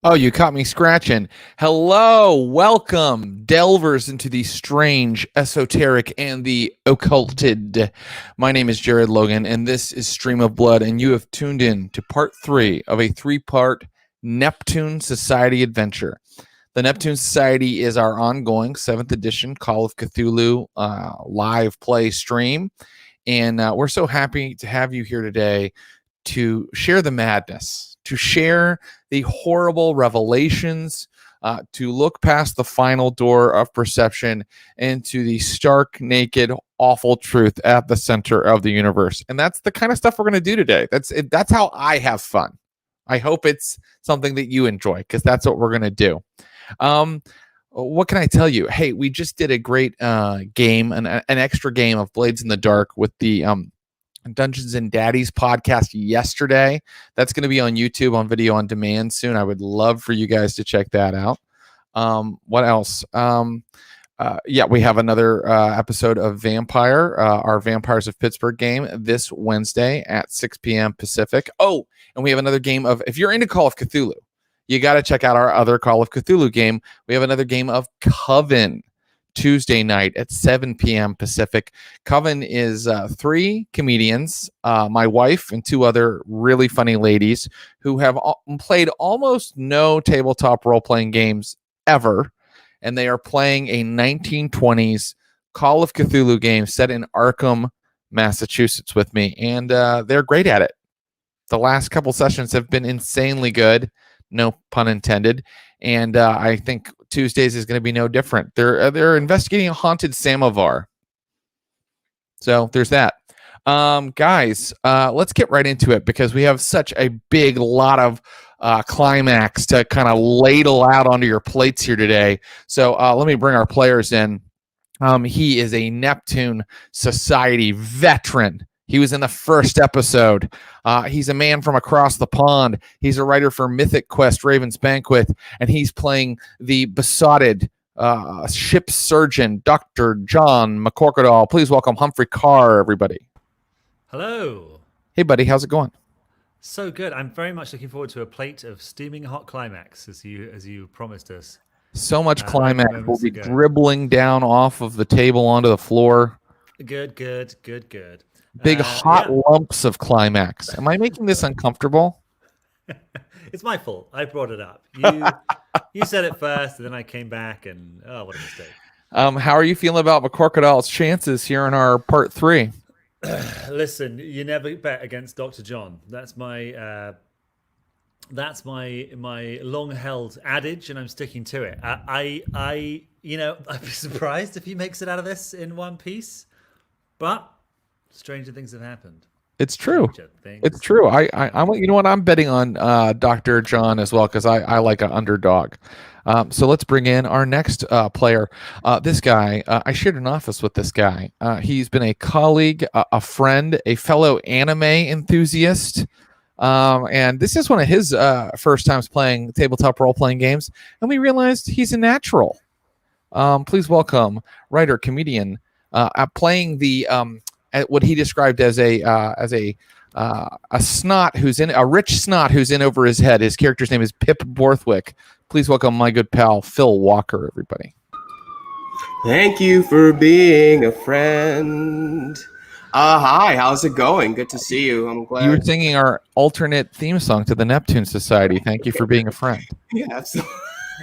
Oh, you caught me scratching. Hello, welcome, delvers into the strange, esoteric, and the occulted. My name is Jared Logan, and this is Stream of Blood, and you have tuned in to part 3 of a 3-part Neptune Society adventure. The Neptune Society is our ongoing 7th edition Call of Cthulhu live play stream, and we're so happy to have you here today to share the madness, to share the horrible revelations, to look past the final door of perception into the stark, naked, awful truth at the center of the universe. And that's the kind of stuff we're going to do today. That's how I have fun. I hope it's something that you enjoy, because that's what we're going to do. What can I tell you? Hey, we just did a great game, an extra game of Blades in the Dark with the Dungeons and Daddies podcast yesterday. That's going to be on YouTube on video on demand soon. I would love for you guys to check that out. What else? We have another episode of Vampire, our Vampires of Pittsburgh game this Wednesday at 6 p.m. Pacific. Oh, and we have another game of, if you're into Call of Cthulhu, you got to check out our other Call of Cthulhu game. We have another game of Coven Tuesday night at 7 p.m. Pacific. Coven is 3 comedians, my wife and 2 other really funny ladies who have played almost no tabletop role-playing games ever, and they are playing a 1920s Call of Cthulhu game set in Arkham, Massachusetts with me, and they're great at it. The last couple sessions have been insanely good, no pun intended, and I think Tuesdays is going to be no different. They're investigating a haunted samovar. So there's that. Guys, let's get right into it, because we have such a big lot of climax to kind of ladle out onto your plates here today. So let me bring our players in. He is a Neptune Society veteran. He was in the first episode. He's a man from across the pond. He's a writer for Mythic Quest, Raven's Banquet, and he's playing the besotted ship surgeon, Dr. John McCorquodale. Please welcome Humphrey Ker, everybody. Hello. Hey, buddy. How's it going? So good. I'm very much looking forward to a plate of steaming hot climax, as you promised us. So much climax will be dribbling down off of the table onto the floor. Good. Big hot lumps of climax. Am I making this uncomfortable? It's my fault. I brought it up. You said it first, and then I came back, and what a mistake. How are you feeling about McCorquodale's chances here in our part 3? Listen, you never bet against Dr. John. That's my long-held adage, and I'm sticking to it. I'd be surprised if he makes it out of this in one piece, but stranger things have happened. It's true. It's true. I'm. You know what? I'm betting on Dr. John as well, because I like an underdog. So let's bring in our next player. This guy, I shared an office with this guy. He's been a colleague, a friend, a fellow anime enthusiast. And this is one of his first times playing tabletop role-playing games, and we realized he's a natural. Please welcome writer, comedian, playing the what he described as a snot who's in a rich snot who's in over his head. His character's name is Pip Bothwick. Please welcome my good pal Phil Walker, everybody. Thank you for being a friend. Hi, how's it going? Good to see you. I'm glad you were singing our alternate theme song to the Neptune Society. Thank you for being a friend. Yeah,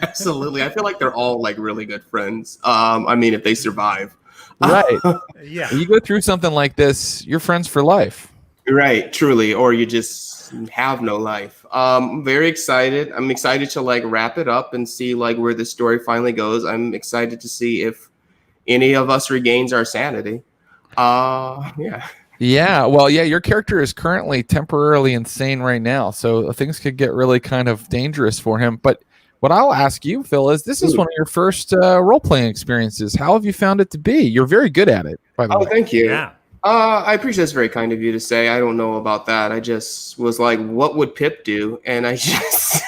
absolutely. I feel like they're all like really good friends. I mean, if they survive. Right. Yeah. When you go through something like this, you're friends for life. Right, truly, or you just have no life. Very excited. I'm excited to like wrap it up and see like where the story finally goes. I'm excited to see if any of us regains our sanity. Yeah. Well, your character is currently temporarily insane right now, so things could get really kind of dangerous for him. But what I'll ask you, Phil, is this is one of your first role-playing experiences. How have you found it to be? You're very good at it, by the way. Oh, thank you. Yeah. I appreciate it's very kind of you to say. I don't know about that. I just was like, what would Pip do? And I just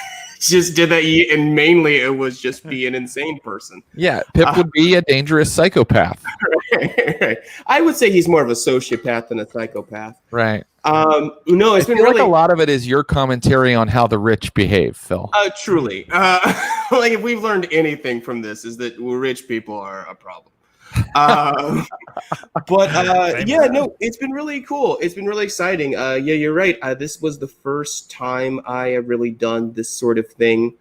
did that. And mainly it was just be an insane person. Yeah, Pip would be a dangerous psychopath. Right. I would say he's more of a sociopath than a psychopath. Right. No, it's I been feel really like a lot of it is your commentary on how the rich behave, Phil. truly. Like if we've learned anything from this is that rich people are a problem. Yeah, no, it's been really cool. It's been really exciting. Yeah, you're right. This was the first time I have really done this sort of thing.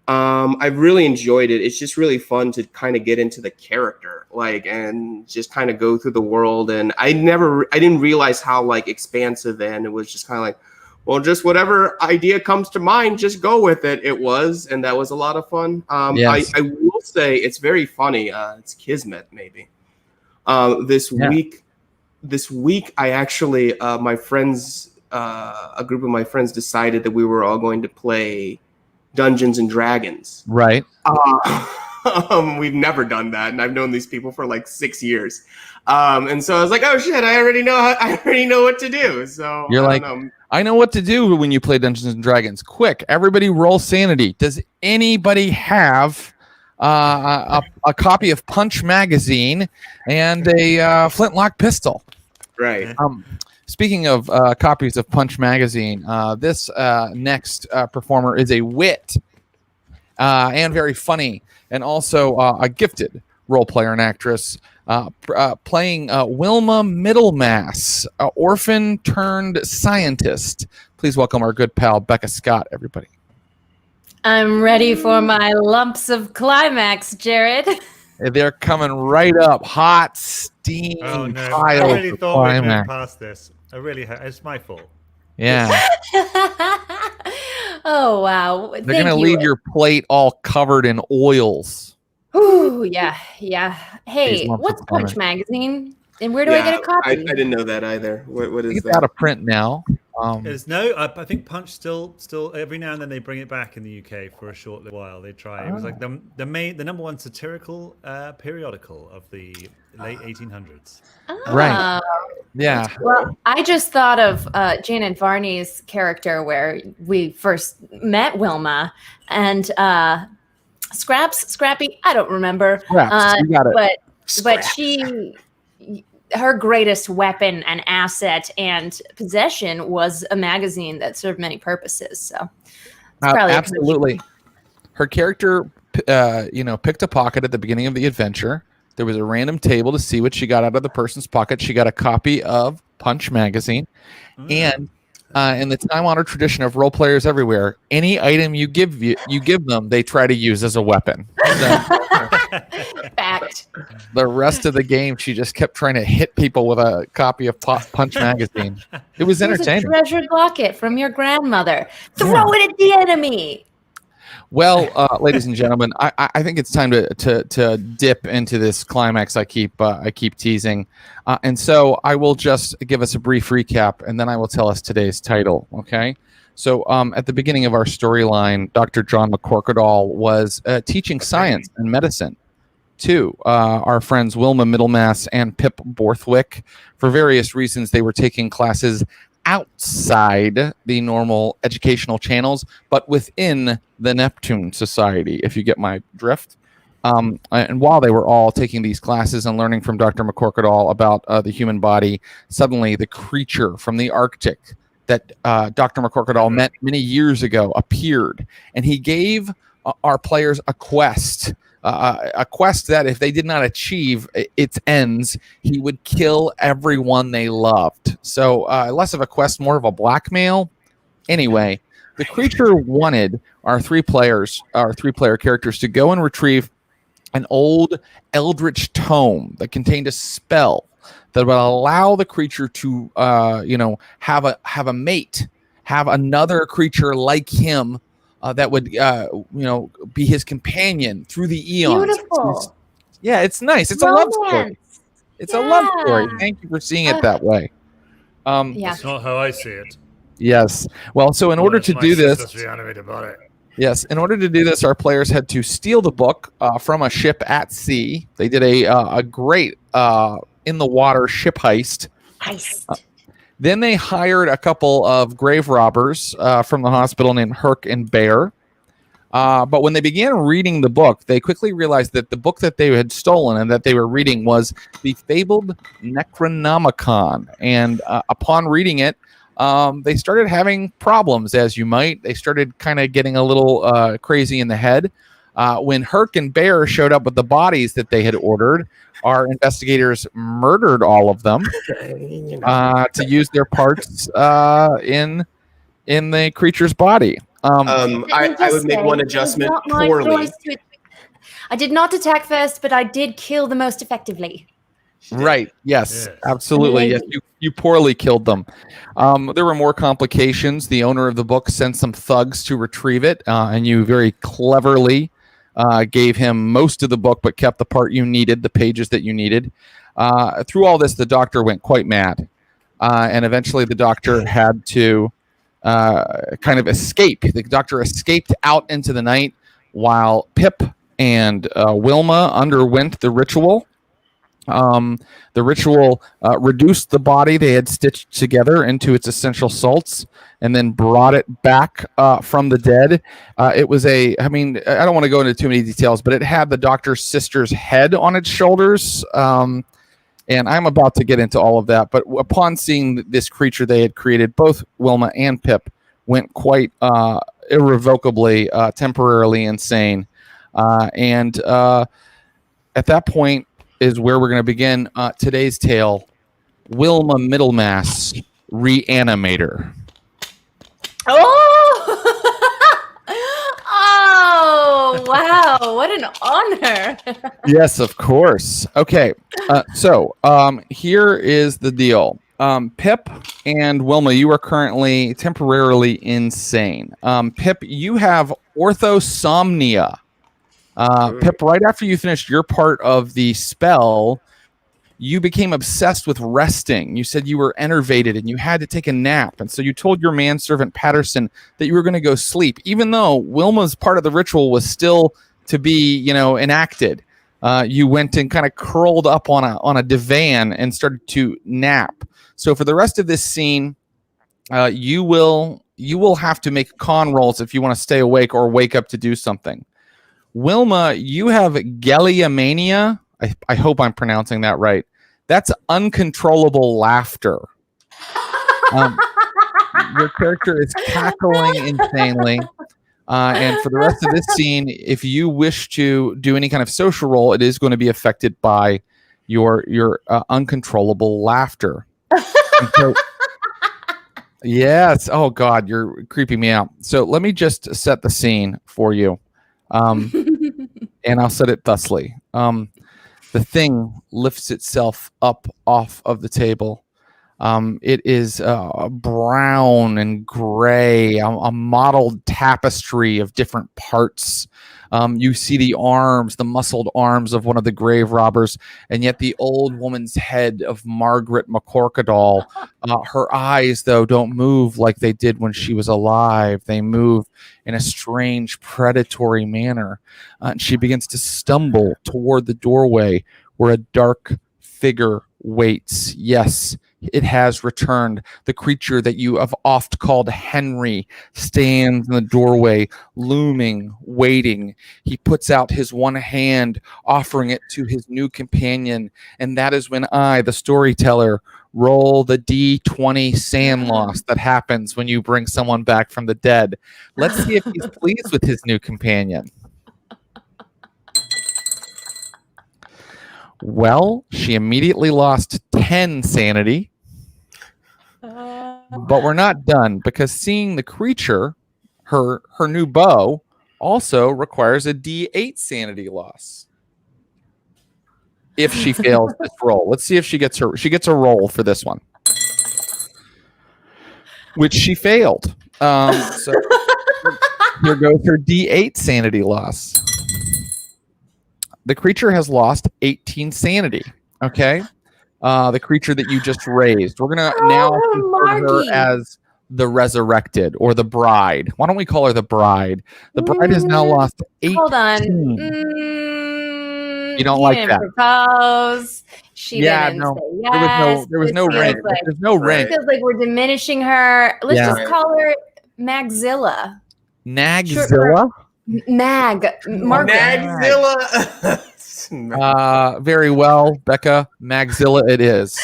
I've really enjoyed it. It's just really fun to kind of get into the character, like, and just kind of go through the world. And I didn't realize how like expansive, and it was just kind of like, well, just whatever idea comes to mind, just go with it. It was, and that was a lot of fun. Yes. I will say it's very funny. It's kismet, maybe. This week, I actually, my friends, a group of my friends decided that we were all going to play Dungeons and Dragons. Right. We've never done that, and I've known these people for like 6 years. And so I was like, oh shit, I already know what to do. So You're like, I know what to do when you play Dungeons and Dragons. Quick, everybody roll sanity. Does anybody have a copy of Punch magazine and a flintlock pistol? Right. Speaking of copies of Punch magazine, this next performer is a wit and very funny, and also a gifted role player and actress, playing Wilma Middlemass, orphan turned scientist. Please welcome our good pal Becca Scott, everybody. I'm ready for my lumps of climax, Jared. They're coming right up, hot steam. Oh no! Piles I really of thought we'd move climax. past this. I really, it's my fault. Yeah, Oh wow! they're gonna leave your plate all covered in oils. Ooh, yeah. Hey, These lumps what's of Punch climax. magazine? And where do I get a copy? I didn't know that either. What is It's that? out of print now. There's no. I think Punch still every now and then they bring it back in the UK for a short little while. They try. It was like the number one satirical periodical of the late 1800s. Right. Yeah. Well, I just thought of Janet Varney's character where we first met Wilma and Scrappy. I don't remember. Scraps, you got it. But her greatest weapon and asset and possession was a magazine that served many purposes. So it's probably absolutely. Her character, picked a pocket at the beginning of the adventure. There was a random table to see what she got out of the person's pocket. She got a copy of Punch magazine, and in the time-honored tradition of role players everywhere, any item you give them, they try to use as a weapon. So, fact. the rest of the game, she just kept trying to hit people with a copy of Punch magazine. It was Here's entertaining. a treasured locket from your grandmother. Throw it at the enemy. Well, ladies and gentlemen, I think it's time to dip into this climax I keep teasing, and so I will just give us a brief recap, and then I will tell us today's title. Okay, so at the beginning of our storyline, Dr. John McCorquodale was teaching science and medicine to our friends Wilma Middlemass and Pip Bothwick. For various reasons, they were taking classes outside the normal educational channels, but within the Neptune Society, if you get my drift. And while they were all taking these classes and learning from Dr. McCorquodale about the human body, suddenly the creature from the Arctic that Dr. McCorquodale met many years ago appeared, and he gave our players a quest that if they did not achieve its ends, he would kill everyone they loved. So less of a quest, more of a blackmail. Anyway, the creature wanted our three-player characters to go and retrieve an old eldritch tome that contained a spell that would allow the creature to have a mate, have another creature like him that would be his companion through the eons. Beautiful. It's nice. It's a love story. It's a love story. Thank you for seeing it that way. That's not how I see it. Yes. Well, so in order to do this, Yes, in order to do this, our players had to steal the book from a ship at sea. They did a great in the water ship heist. Then they hired a couple of grave robbers from the hospital named Herc and Bear. But when they began reading the book, they quickly realized that the book that they had stolen and that they were reading was the fabled Necronomicon. And upon reading it, they started having problems, as you might. They started kind of getting a little crazy in the head. When Herc and Bear showed up with the bodies that they had ordered, our investigators murdered all of them to use their parts in the creature's body. I would make one adjustment poorly. I did not attack first, but I did kill the most effectively. Right. Yes, absolutely. Yes, you poorly killed them. There were more complications. The owner of the book sent some thugs to retrieve it, and you very cleverly gave him most of the book, but kept the part you needed, the pages that you needed. Through all this, the doctor went quite mad, and eventually the doctor had to kind of escape. The doctor escaped out into the night while Pip and Wilma underwent the ritual. The ritual reduced the body they had stitched together into its essential salts and then brought it back from the dead. It was I don't want to go into too many details, but it had the doctor's sister's head on its shoulders. And I'm about to get into all of that. But upon seeing this creature they had created, both Wilma and Pip went quite irrevocably, temporarily insane. And at that point, is where we're going to begin today's tale, Wilma Middlemass, Reanimator. Oh, wow. What an honor. Yes, of course. Okay, so here is the deal. Pip and Wilma, you are currently temporarily insane. Pip, you have orthosomnia. Pip, right after you finished your part of the spell, you became obsessed with resting. You said you were enervated and you had to take a nap. And so you told your manservant Patterson that you were going to go sleep, even though Wilma's part of the ritual was still to be, enacted. You went and kind of curled up on a divan and started to nap. So for the rest of this scene, you will have to make con rolls if you want to stay awake or wake up to do something. Wilma, you have Galliamania. I hope I'm pronouncing that right. That's uncontrollable laughter. Your character is cackling insanely. And for the rest of this scene, if you wish to do any kind of social role, it is going to be affected by your uncontrollable laughter. So, yes. Oh, God, you're creeping me out. So let me just set the scene for you. And I'll set it thusly. The thing lifts itself up off of the table. It is brown and gray, a mottled tapestry of different parts. You see the arms, the muscled arms of one of the grave robbers, and yet the old woman's head of Margaret McCorquodale. Her eyes, though, don't move like they did when she was alive. They move in a strange, predatory manner. And she begins to stumble toward the doorway where a dark figure waits. Yes, it has returned. The creature that you have oft called Henry stands in the doorway, looming, waiting. He puts out his one hand, offering it to his new companion. And that is when I, the storyteller, roll the D20 sand loss that happens when you bring someone back from the dead. Let's see if he's pleased with his new companion. Well, she immediately lost 10 sanity. But we're not done, because seeing the creature, her new beau, also requires a D8 sanity loss. If she fails this roll. Let's see if she gets a roll for this one. Which she failed. So here goes her D8 sanity loss. The creature has lost 18 sanity. Okay? The creature that you just raised. We're going to now refer to her as the resurrected or the bride. Why don't we call her the bride? The bride has now lost 18. Hold on. You don't like that? Propose. She didn't say yes. There was no rank. There's no rank. It feels like we're diminishing her. Let's just call her Magzilla. Nagzilla? Magzilla. Very well, Becca. Magzilla it is.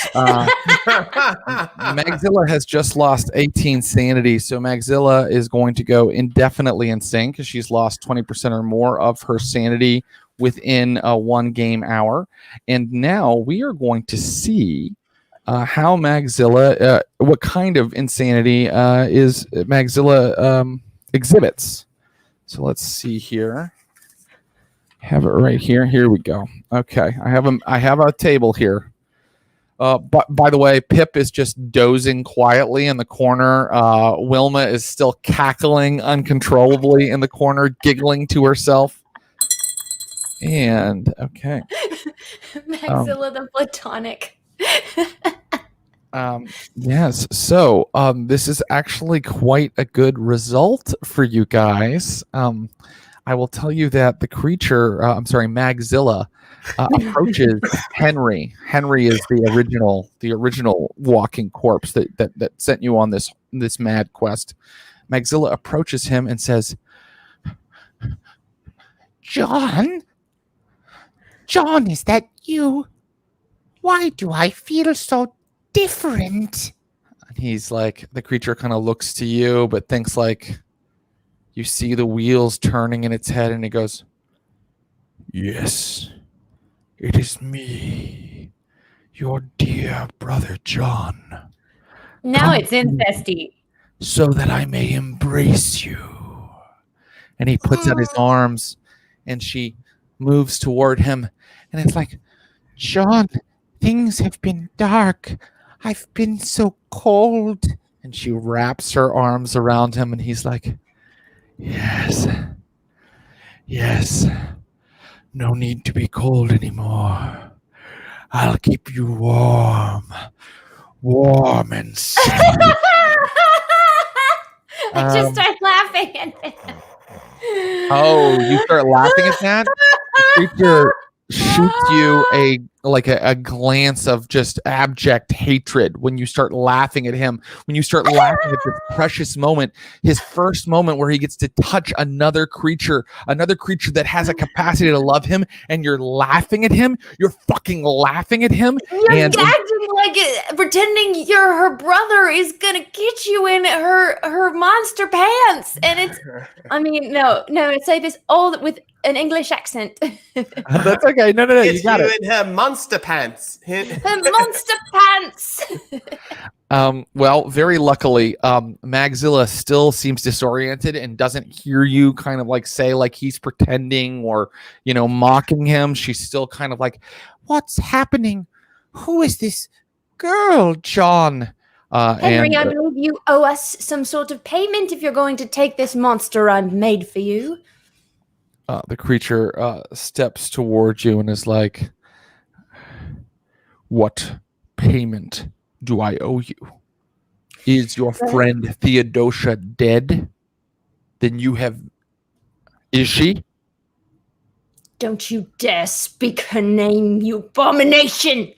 Magzilla has just lost 18 sanity, so Magzilla is going to go indefinitely insane because she's lost 20% or more of her sanity within one game hour. And now we are going to see how Magzilla, what kind of insanity is Magzilla exhibits. So let's see here. Have it right here. Here we go. Okay, I have a table here. By the way, Pip is just dozing quietly in the corner. Wilma is still cackling uncontrollably in the corner, giggling to herself. And okay, Maxilla the Platonic. yes. So this is actually quite a good result for you guys. I will tell you that the creature, Magzilla, approaches Henry. Henry is the original walking corpse that sent you on this mad quest. Magzilla approaches him and says, John, is that you? Why do I feel so different? And he's like, the creature kind of looks to you, but thinks like, you see the wheels turning in its head, and it goes, yes, it is me, your dear brother John. Now Come it's incesty. so that I may embrace you. And he puts out his arms, and she moves toward him, and it's like, John, things have been dark. I've been so cold. And she wraps her arms around him, and he's like, yes. No need to be cold anymore. I'll keep you warm and safe. I just start laughing at it. Oh, you start laughing at that? The creature shoots you a glance of just abject hatred when you start laughing at him. When you start laughing at this precious moment, his first moment where he gets to touch another creature that has a capacity to love him, and you're laughing at him. You're fucking laughing at him. You're acting like pretending you're her brother is gonna get you in her monster pants, and it's. I mean, no. Say this all with an English accent. That's okay. No. You got it. In her monster pants. Her monster pants. Well, very luckily, Magzilla still seems disoriented and doesn't hear you kind of like say like he's pretending or, mocking him. She's still kind of like, what's happening? Who is this girl, John? Henry, I believe you owe us some sort of payment if you're going to take this monster I've made for you. The creature steps towards you and is like, what payment do I owe you? Is your friend Theodosia dead? Then you have... Is she? Don't you dare speak her name, you abomination!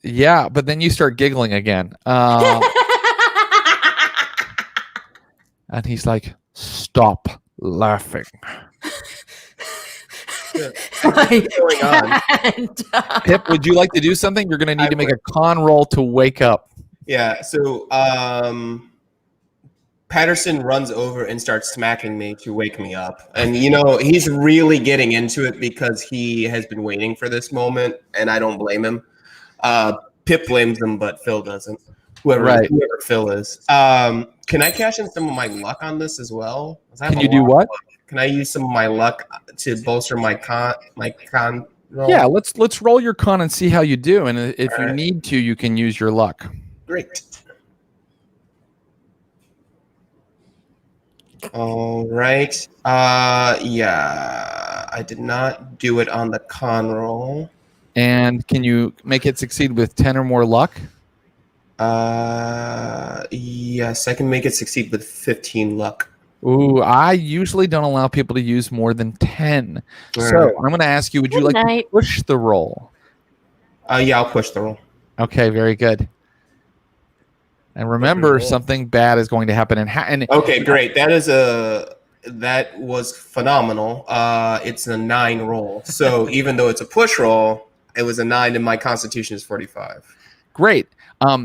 Yeah, but then you start giggling again. And he's like, stop laughing. What's going on? Pip, would you like to do something? You're going to need to make a con roll to wake up. Yeah, so Patterson runs over and starts smacking me to wake me up. And, he's really getting into it because he has been waiting for this moment, and I don't blame him. Pip blames him, but Phil doesn't. Whoever Phil is. Can I cash in some of my luck on this as well? Can you do what? Can I use some of my luck to bolster my con roll? Yeah, let's roll your con and see how you do. And if you need to, you can use your luck. Great. All right. Yeah, I did not do it on the con roll. And can you make it succeed with 10 or more luck? Yes, I can make it succeed with 15 luck. Ooh, I usually don't allow people to use more than 10. All so right. I'm going to ask you, would you like to push the roll? Yeah, I'll push the roll. Okay, very good. And remember, something bad is going to happen. Okay, great. That was phenomenal. It's a 9 roll. So even though it's a push roll, it was a 9 and my constitution is 45. Great.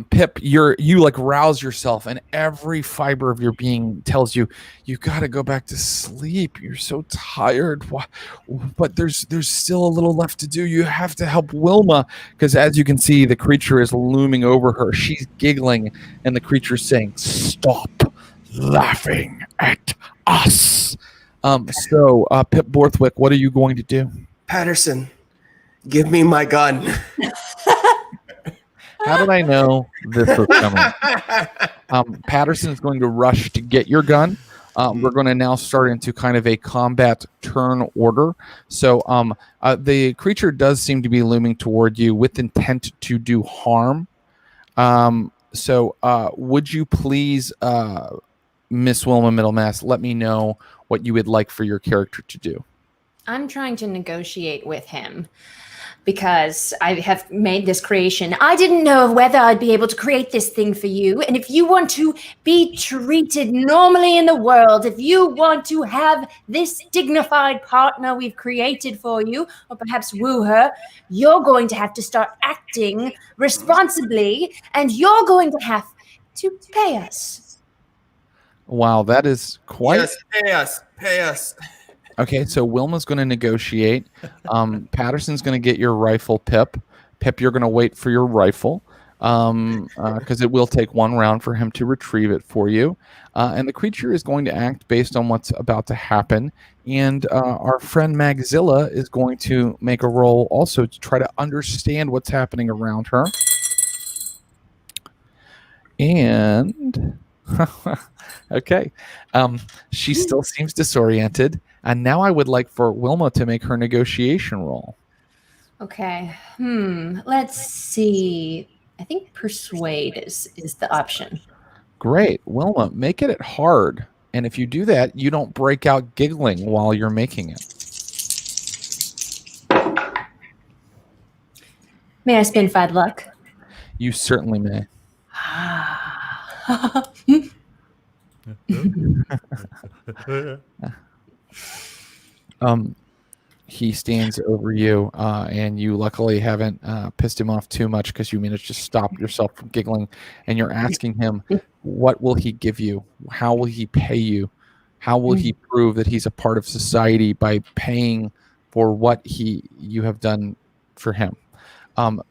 Pip, you like rouse yourself, and every fiber of your being tells you got to go back to sleep. You're so tired. But there's still a little left to do. You have to help Wilma, because as you can see, the creature is looming over her. She's giggling, and the creature's saying, "Stop laughing at us." Pip Bothwick, what are you going to do? Patterson, give me my gun. How did I know this was coming? Patterson is going to rush to get your gun. We're going to now start into kind of a combat turn order. So the creature does seem to be looming toward you with intent to do harm. Would you please, Miss Wilma Middlemass, let me know what you would like for your character to do? I'm trying to negotiate with him because I have made this creation. I didn't know whether I'd be able to create this thing for you. And if you want to be treated normally in the world, if you want to have this dignified partner we've created for you, or perhaps woo her, you're going to have to start acting responsibly, and you're going to have to pay us. Wow, that is quite... Yes, pay us. Okay, so Wilma's going to negotiate. Patterson's going to get your rifle, Pip. Pip, you're going to wait for your rifle because it will take one round for him to retrieve it for you. And the creature is going to act based on what's about to happen. And our friend Magzilla is going to make a roll also to try to understand what's happening around her. And... okay. She still seems disoriented. And now I would like for Wilma to make her negotiation roll. Okay. Let's see. I think persuade is the option. Great. Wilma, make it hard. And if you do that, you don't break out giggling while you're making it. May I spin 5 luck? You certainly may. He stands over you, and you luckily haven't pissed him off too much because you managed to stop yourself from giggling. And you're asking him, what will he give you? How will he pay you? How will he prove that he's a part of society by paying for what you have done for him?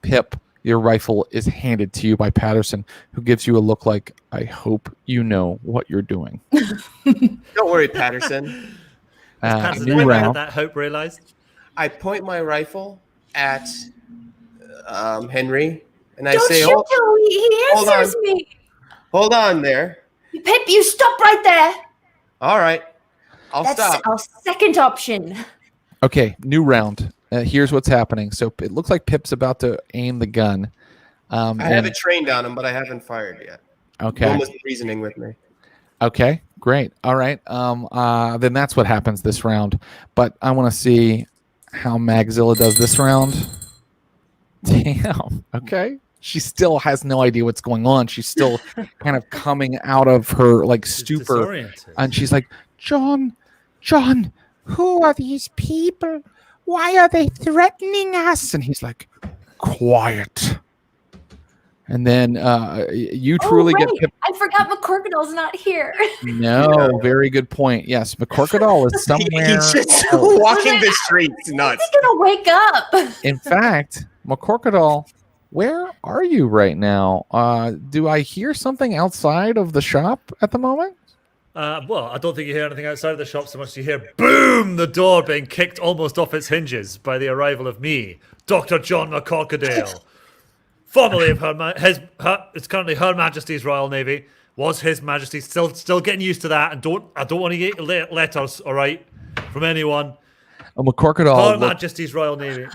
Pip, your rifle is handed to you by Patterson, who gives you a look like, I hope you know what you're doing. Don't worry, Patterson. New round. That hope realized. I point my rifle at Henry, and I Don't say, shoot him. He hold answers on. me. Hold on there. Pip, you stop right there. All right. That's stop. our second option. Okay, new round. Here's what's happening. So it looks like Pip's about to aim the gun. I have it trained on him, but I haven't fired yet. Okay. One was reasoning with me. Okay, great. All right. Then that's what happens this round. But I want to see how Magzilla does this round. Damn. Okay. She still has no idea what's going on. She's still kind of coming out of her stupor. And she's like, John, who are these people? Why are they threatening us? And he's like, quiet. And then you truly get... I forgot McCorquodale's not here. No, very good point. Yes, McCorquodale is somewhere... He's just walking the streets nuts. He's going to wake up. In fact, McCorquodale, where are you right now? Do I hear something outside of the shop at the moment? Well, I don't think you hear anything outside of the shop so much as you hear boom, the door being kicked almost off its hinges by the arrival of me, Dr. John McCorquodale. Formerly of it's currently Her Majesty's Royal Navy. Was His Majesty still getting used to that? And I don't want to get letters, all right, from anyone. McCorquodale. Her Majesty's Royal Navy.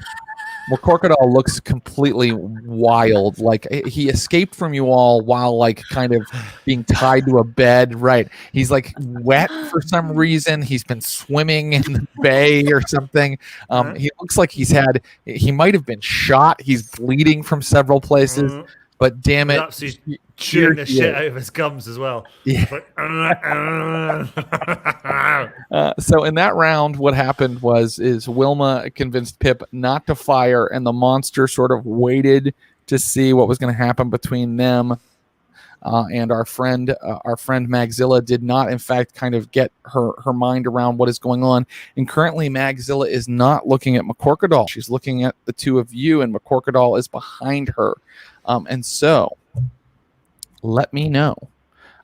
McCorquodale looks completely wild. Like he escaped from you all while kind of being tied to a bed. Right. He's wet for some reason. He's been swimming in the bay or something. He looks like he might have been shot. He's bleeding from several places. But damn it, he's chewing the shit out of his gums as well. Yeah. So in that round, what happened is Wilma convinced Pip not to fire, and the monster sort of waited to see what was going to happen between them and our friend Magzilla did not, in fact, kind of get her mind around what is going on. And currently, Magzilla is not looking at McCorquodale. She's looking at the two of you, and McCorquodale is behind her. And so, let me know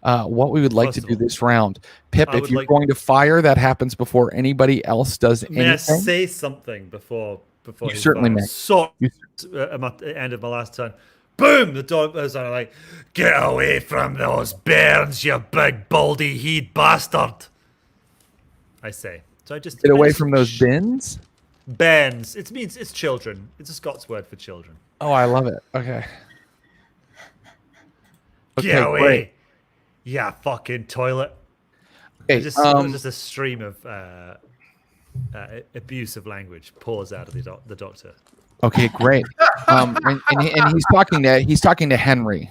what we would like to do this round. Pip, if you're going to fire, that happens before anybody else does anything. May I say something before you certainly may. So, at the end of my last turn, boom! The dog was like, "Get away from those bairns, you big baldy-head bastard!" I say. So I just get away from those bins. Bairns. It means it's children. It's a Scots word for children. Oh, I love it. Okay. Get away. Great. Yeah, fucking toilet. Okay, Just a stream of abusive language pours out of the doctor. Okay, great. And he's talking to Henry.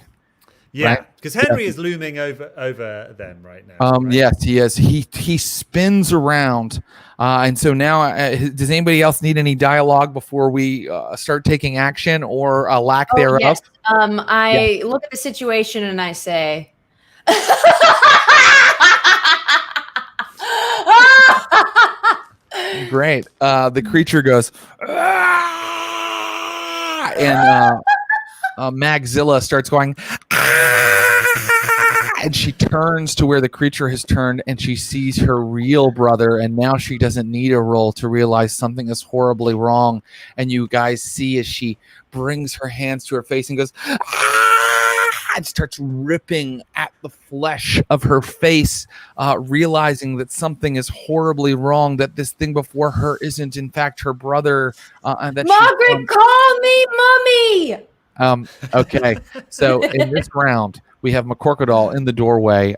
Yeah, because Henry is looming over them right now. Right? Yes, he is. He spins around, and so now, does anybody else need any dialogue before we start taking action or a lack thereof? Yes. I look at the situation and I say, Great. The creature goes, "Ah!" and Magzilla starts going, "Ah!" and she turns to where the creature has turned, and she sees her real brother, and now she doesn't need a roll to realize something is horribly wrong. And you guys see as she brings her hands to her face and goes, "Ah!" and starts ripping at the flesh of her face, realizing that something is horribly wrong, that this thing before her isn't in fact her brother. And that Margaret, call me mommy. Okay, so in this round, we have McCorquodale in the doorway,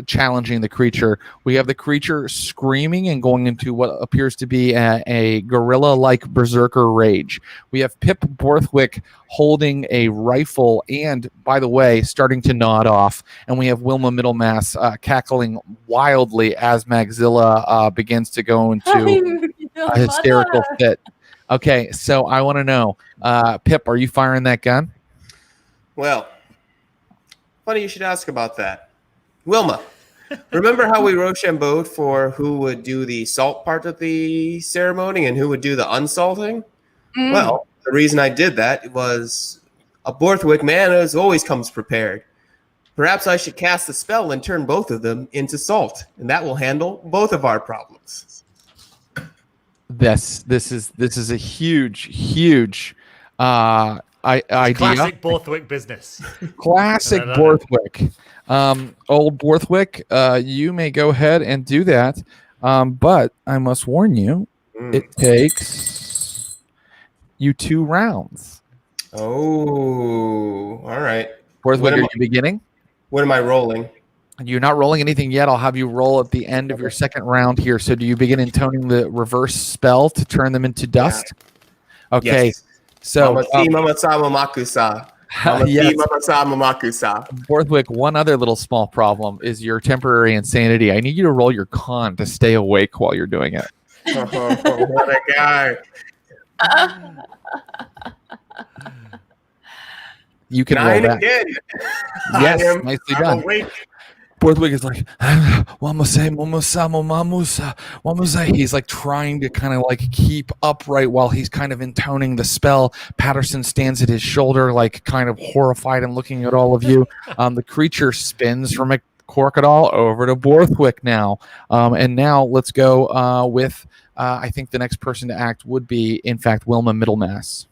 challenging the creature. We have the creature screaming and going into what appears to be a gorilla-like berserker rage. We have Pip Bothwick holding a rifle and, by the way, starting to nod off. And we have Wilma Middlemass cackling wildly as Magzilla begins to go into a hysterical fit. Okay, so I want to know, Pip, are you firing that gun? Well, funny you should ask about that. Wilma, remember how we Rochambeaued for who would do the salt part of the ceremony and who would do the unsalting? Well, the reason I did that was a Bothwick man as always comes prepared. Perhaps I should cast a spell and turn both of them into salt, and that will handle both of our problems. This is a huge idea. Classic Bothwick business. Classic Bothwick. Old Bothwick, you may go ahead and do that. But I must warn you, it takes you 2 rounds. Oh, all right. Bothwick, are you beginning? What am I rolling? You're not rolling anything yet. I'll have you roll at the end of your second round here. So do you begin intoning the reverse spell to turn them into dust? Yeah. Okay. Yes. So Bothwick, one other little small problem is your temporary insanity. I need you to roll your con to stay awake while you're doing it. What a guy. You can roll that. Again. Yes, nicely done. Awake. Bothwick is like, he's like trying to kind of like keep upright while he's kind of intoning the spell. Patterson stands at his shoulder, like kind of horrified and looking at all of you. The creature spins from McCorquodale over to Bothwick now. And now let's go with, I think the next person to act would be, in fact, Wilma Middlemass.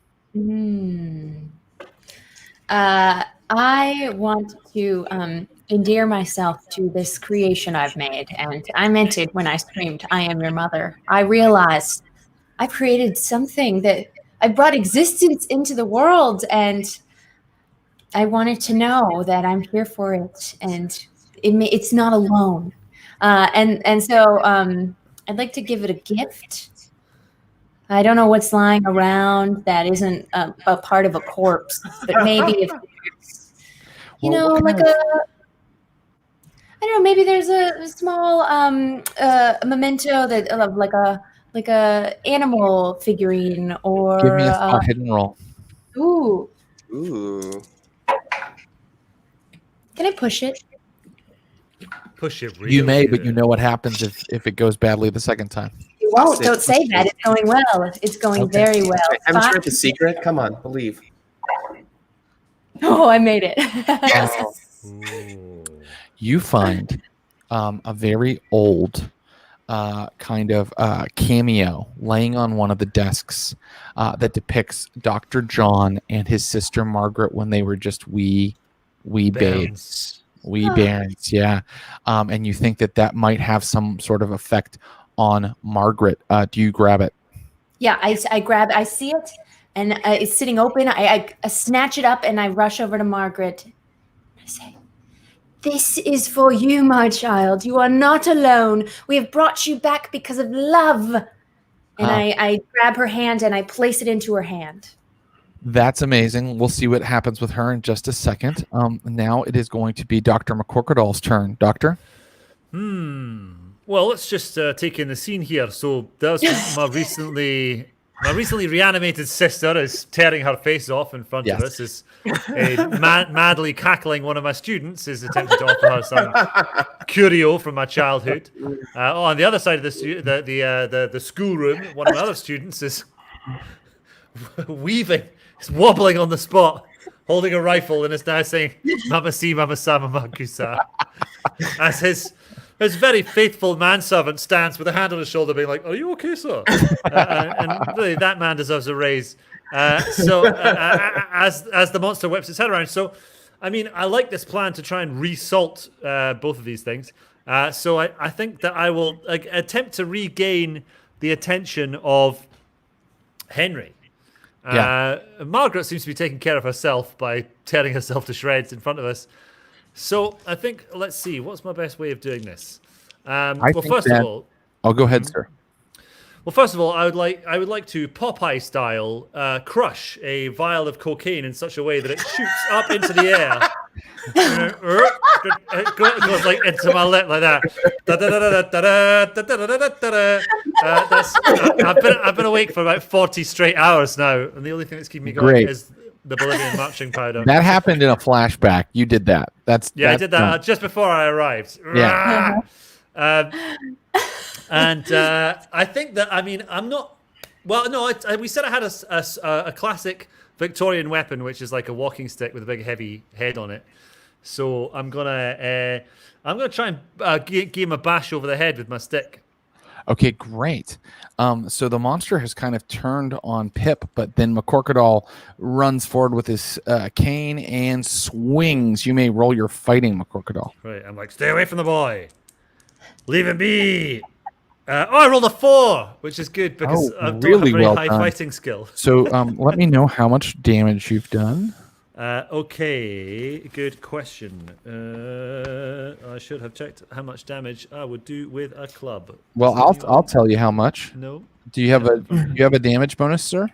I want to endear myself to this creation I've made, and I meant it when I screamed, "I am your mother." I realized I created something that I brought existence into the world, and I wanted to know that I'm here for it, and it's not alone. And so I'd like to give it a gift. I don't know what's lying around that isn't a part of a corpse, but maybe if I don't know, maybe there's a small memento that like a animal figurine, or give me a hidden roll. Ooh, Ooh. Can I push it? Push it. Really You may, but good. you know what happens if it goes badly the second time. You won't. Push Don't say that. It's going well. It's going Okay. very well. Haven't you Fine. read The Secret? Come on, believe. Oh, I made it. Oh. Ooh. You find a very old kind of cameo laying on one of the desks that depicts Dr. John and his sister Margaret when they were just wee babes. Wee bairns, yeah. And you think that might have some sort of effect on Margaret. Do you grab it? Yeah, I grab. I see it, and it's sitting open. I snatch it up and I rush over to Margaret. I say, "This is for you, my child. You are not alone. We have brought you back because of love." And I grab her hand and I place it into her hand. That's amazing. We'll see what happens with her in just a second. Now it is going to be Dr. McCorquodale's turn. Doctor? Well, let's just take in the scene here. So there's my recently reanimated sister is tearing her face off in front of us. Is madly cackling. One of my students is attempting to offer her some curio from my childhood. On the other side of the schoolroom, one of my other students is weaving. He's wobbling on the spot, holding a rifle, and is now saying, "Mama si, mama sa, mama kusa," as his very faithful manservant stands with a hand on his shoulder, being like, "Are you okay, sir?" And really, that man deserves a raise. As the monster whips its head around. So, I mean, I like this plan to try and resalt both of these things. So I think that I will attempt to regain the attention of Henry. Margaret seems to be taking care of herself by tearing herself to shreds in front of us. So I think, let's see, what's my best way of doing this? First of all, I'll go ahead, sir. Well, first of all, I would like to Popeye style crush a vial of cocaine in such a way that it shoots up into the air. It goes like into my lip like that. I've been awake for about 40 straight hours now, and the only thing that's keeping me going is the Bolivian marching powder. That happened in a flashback. You did that. I did that just before I arrived. Yeah. And I think that, I mean, I'm not. Well, no, we said I had a classic Victorian weapon, which is like a walking stick with a big heavy head on it. So I'm gonna try and give him a bash over the head with my stick. Okay, great. So the monster has kind of turned on Pip, but then McCorquodale runs forward with his cane and swings. You may roll your fighting, McCorquodale. Right, I'm like, stay away from the boy. Leave him be. I rolled a 4, which is good because I don't really have very well high done. fighting skill. So let me know how much damage you've done. Okay, good question. I should have checked how much damage I would do with a club. Well, I'll tell you how much. No. Do you have a damage bonus, sir?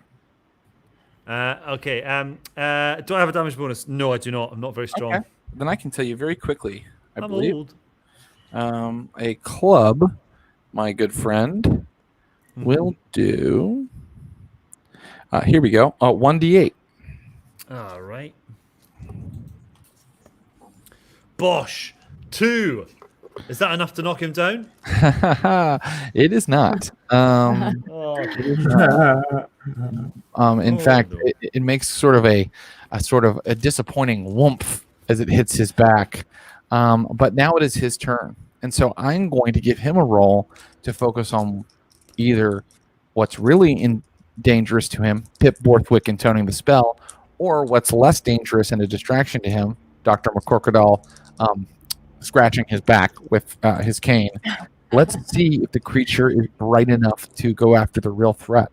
Okay. Do I have a damage bonus? No, I do not. I'm not very strong. Okay. Then I can tell you very quickly. I I'm believe old. A club, my good friend, will do. Here we go. 1d8. All right. Bosh. 2. Is that enough to knock him down? It is not. In fact, it makes sort of a disappointing whoomph as it hits his back. But now it is his turn, and so I'm going to give him a roll to focus on either what's really dangerous to him, Pip Bothwick intoning the spell, or what's less dangerous and a distraction to him, Dr. McCorquodale scratching his back with his cane. Let's see if the creature is bright enough to go after the real threat.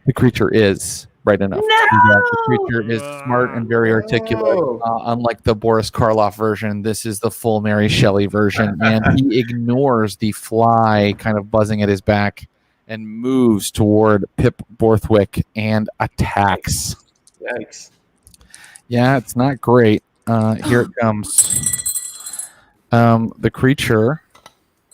The creature is bright enough. The creature is smart and very articulate. Unlike the Boris Karloff version, this is the full Mary Shelley version, and he ignores the fly kind of buzzing at his back and moves toward Pip Bothwick and attacks. Yikes. Yeah, it's not great. Here it comes. The creature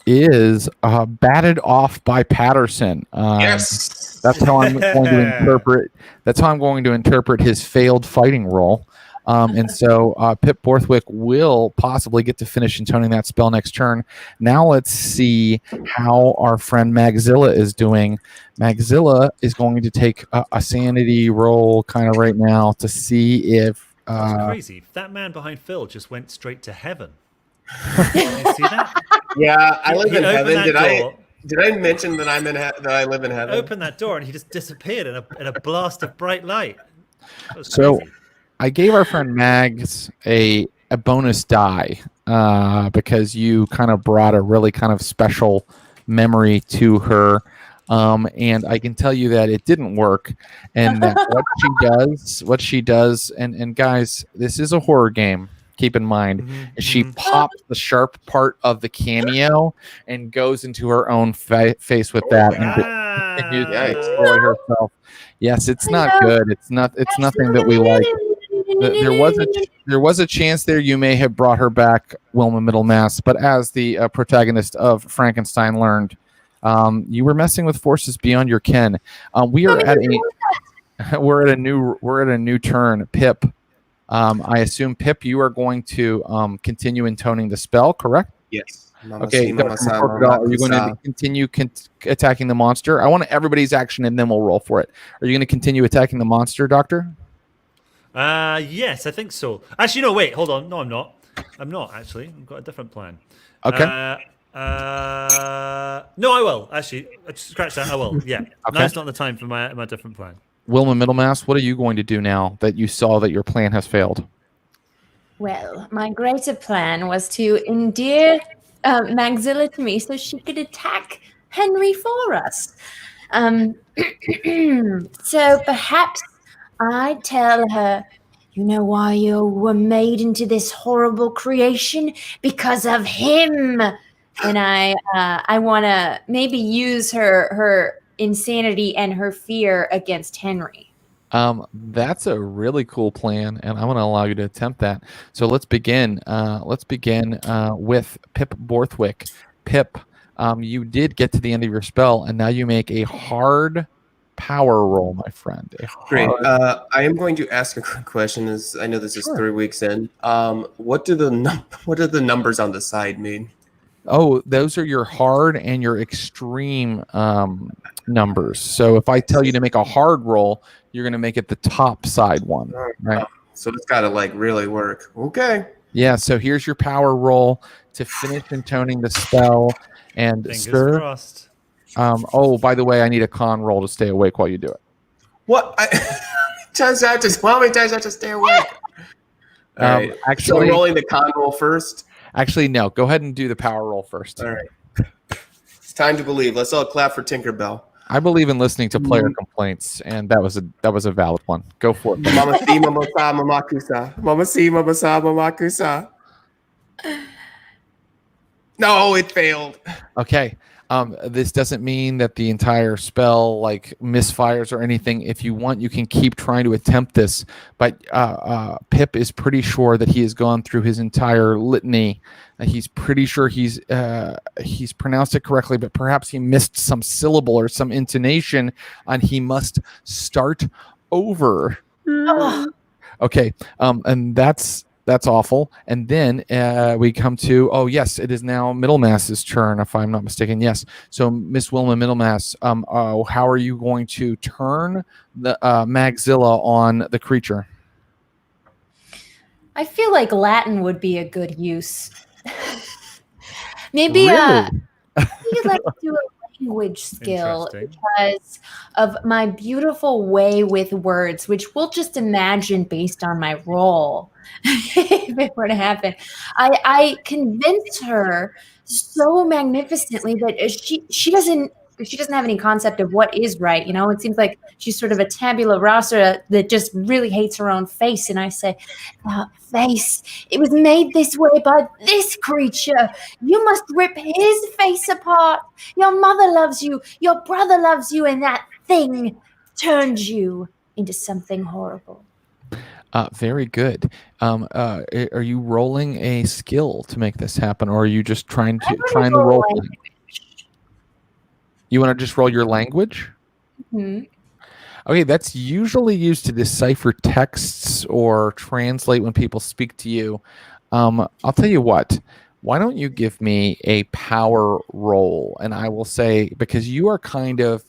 is batted off by Patterson. Yes. That's how I'm going to interpret. That's how I'm going to interpret his failed fighting roll. And so Pip Bothwick will possibly get to finish intoning that spell next turn. Now let's see how our friend Magzilla is doing. Magzilla is going to take a sanity roll kind of right now to see if... That's crazy. That man behind Phil just went straight to heaven. You see that? Yeah, I live in heaven. Did I mention that that I live in heaven? Open that door and he just disappeared in a blast of bright light. That was So crazy. I gave our friend Mags a bonus die because you kind of brought a really kind of special memory to her. And I can tell you that it didn't work. And that what she does, and guys, this is a horror game. Keep in mind, she pops the sharp part of the cameo and goes into her own face with that and continues to destroy herself. Yes, it's not good. It's nothing that we like. There was a chance there you may have brought her back, Wilma Middlemass, but as the protagonist of Frankenstein learned, you were messing with forces beyond your ken. We're at a new turn. Pip, I assume Pip, you are going to continue intoning the spell, correct? Yes. Okay. Dr. McCorquodale, are you going to continue attacking the monster? I want everybody's action, and then we'll roll for it. Are you going to continue attacking the monster, Doctor? Yes, I think so. Actually, no, wait, hold on. No, I'm not. I'm not, actually. I've got a different plan. Okay. No, I will. Actually, scratch that. I will. Yeah. Okay. Now's not the time for my different plan. Wilma Middlemass, what are you going to do now that you saw that your plan has failed? Well, my greater plan was to endear Magzilla to me so she could attack Henry for us. So perhaps I tell her, you know why you were made into this horrible creation? Because of him. And I want to maybe use her insanity and her fear against Henry. That's a really cool plan, and I'm going to allow you to attempt that. So let's begin. With Pip Bothwick. Pip, you did get to the end of your spell, and now you make a hard power roll, my friend. Great. I am going to ask a quick question. As I know this is 3 weeks in. What do the numbers on the side mean? Oh, those are your hard and your extreme numbers. So if I tell you to make a hard roll, you're going to make it the top side one, right? So it's got to really work. Okay. Yeah. So here's your power roll to finish intoning the spell, and Fingers crossed. Oh, by the way, I need a con roll to stay awake while you do it. What? Turns out to stay awake. All right. So I'm rolling the con roll first. Actually, no. Go ahead and do the power roll first. All right. It's time to believe. Let's all clap for Tinkerbell. I believe in listening to player complaints, and that was a valid one. Go for it. Mama si, mama sa, mama kusa. Mama si, mama sa, mama kusa. No, it failed. Okay. This doesn't mean that the entire spell misfires or anything. If you want, you can keep trying to attempt this. But Pip is pretty sure that he has gone through his entire litany. He's pretty sure he's pronounced it correctly, but perhaps he missed some syllable or some intonation, and he must start over. Oh. Okay, and that's awful. And then we come to, yes, it is now Middlemass's turn, if I'm not mistaken. Yes. So Miss Wilma Middlemass, how are you going to turn the Magzilla on the creature? I feel like Latin would be a good use. Maybe Really? you'd like to do a language skill because of my beautiful way with words, which we'll just imagine based on my role. If it were to happen, I convince her so magnificently that she doesn't have any concept of what is right. It seems like she's sort of a tabula rasa that just really hates her own face. And I say, face, it was made this way by this creature. You must rip his face apart. Your mother loves you. Your brother loves you. And that thing turned you into something horrible. Very good. Are you rolling a skill to make this happen, or are you just trying the role? You want to just roll your language? Okay, that's usually used to decipher texts or translate when people speak to you. I'll tell you what. Why don't you give me a power roll? And I will say, because you are kind of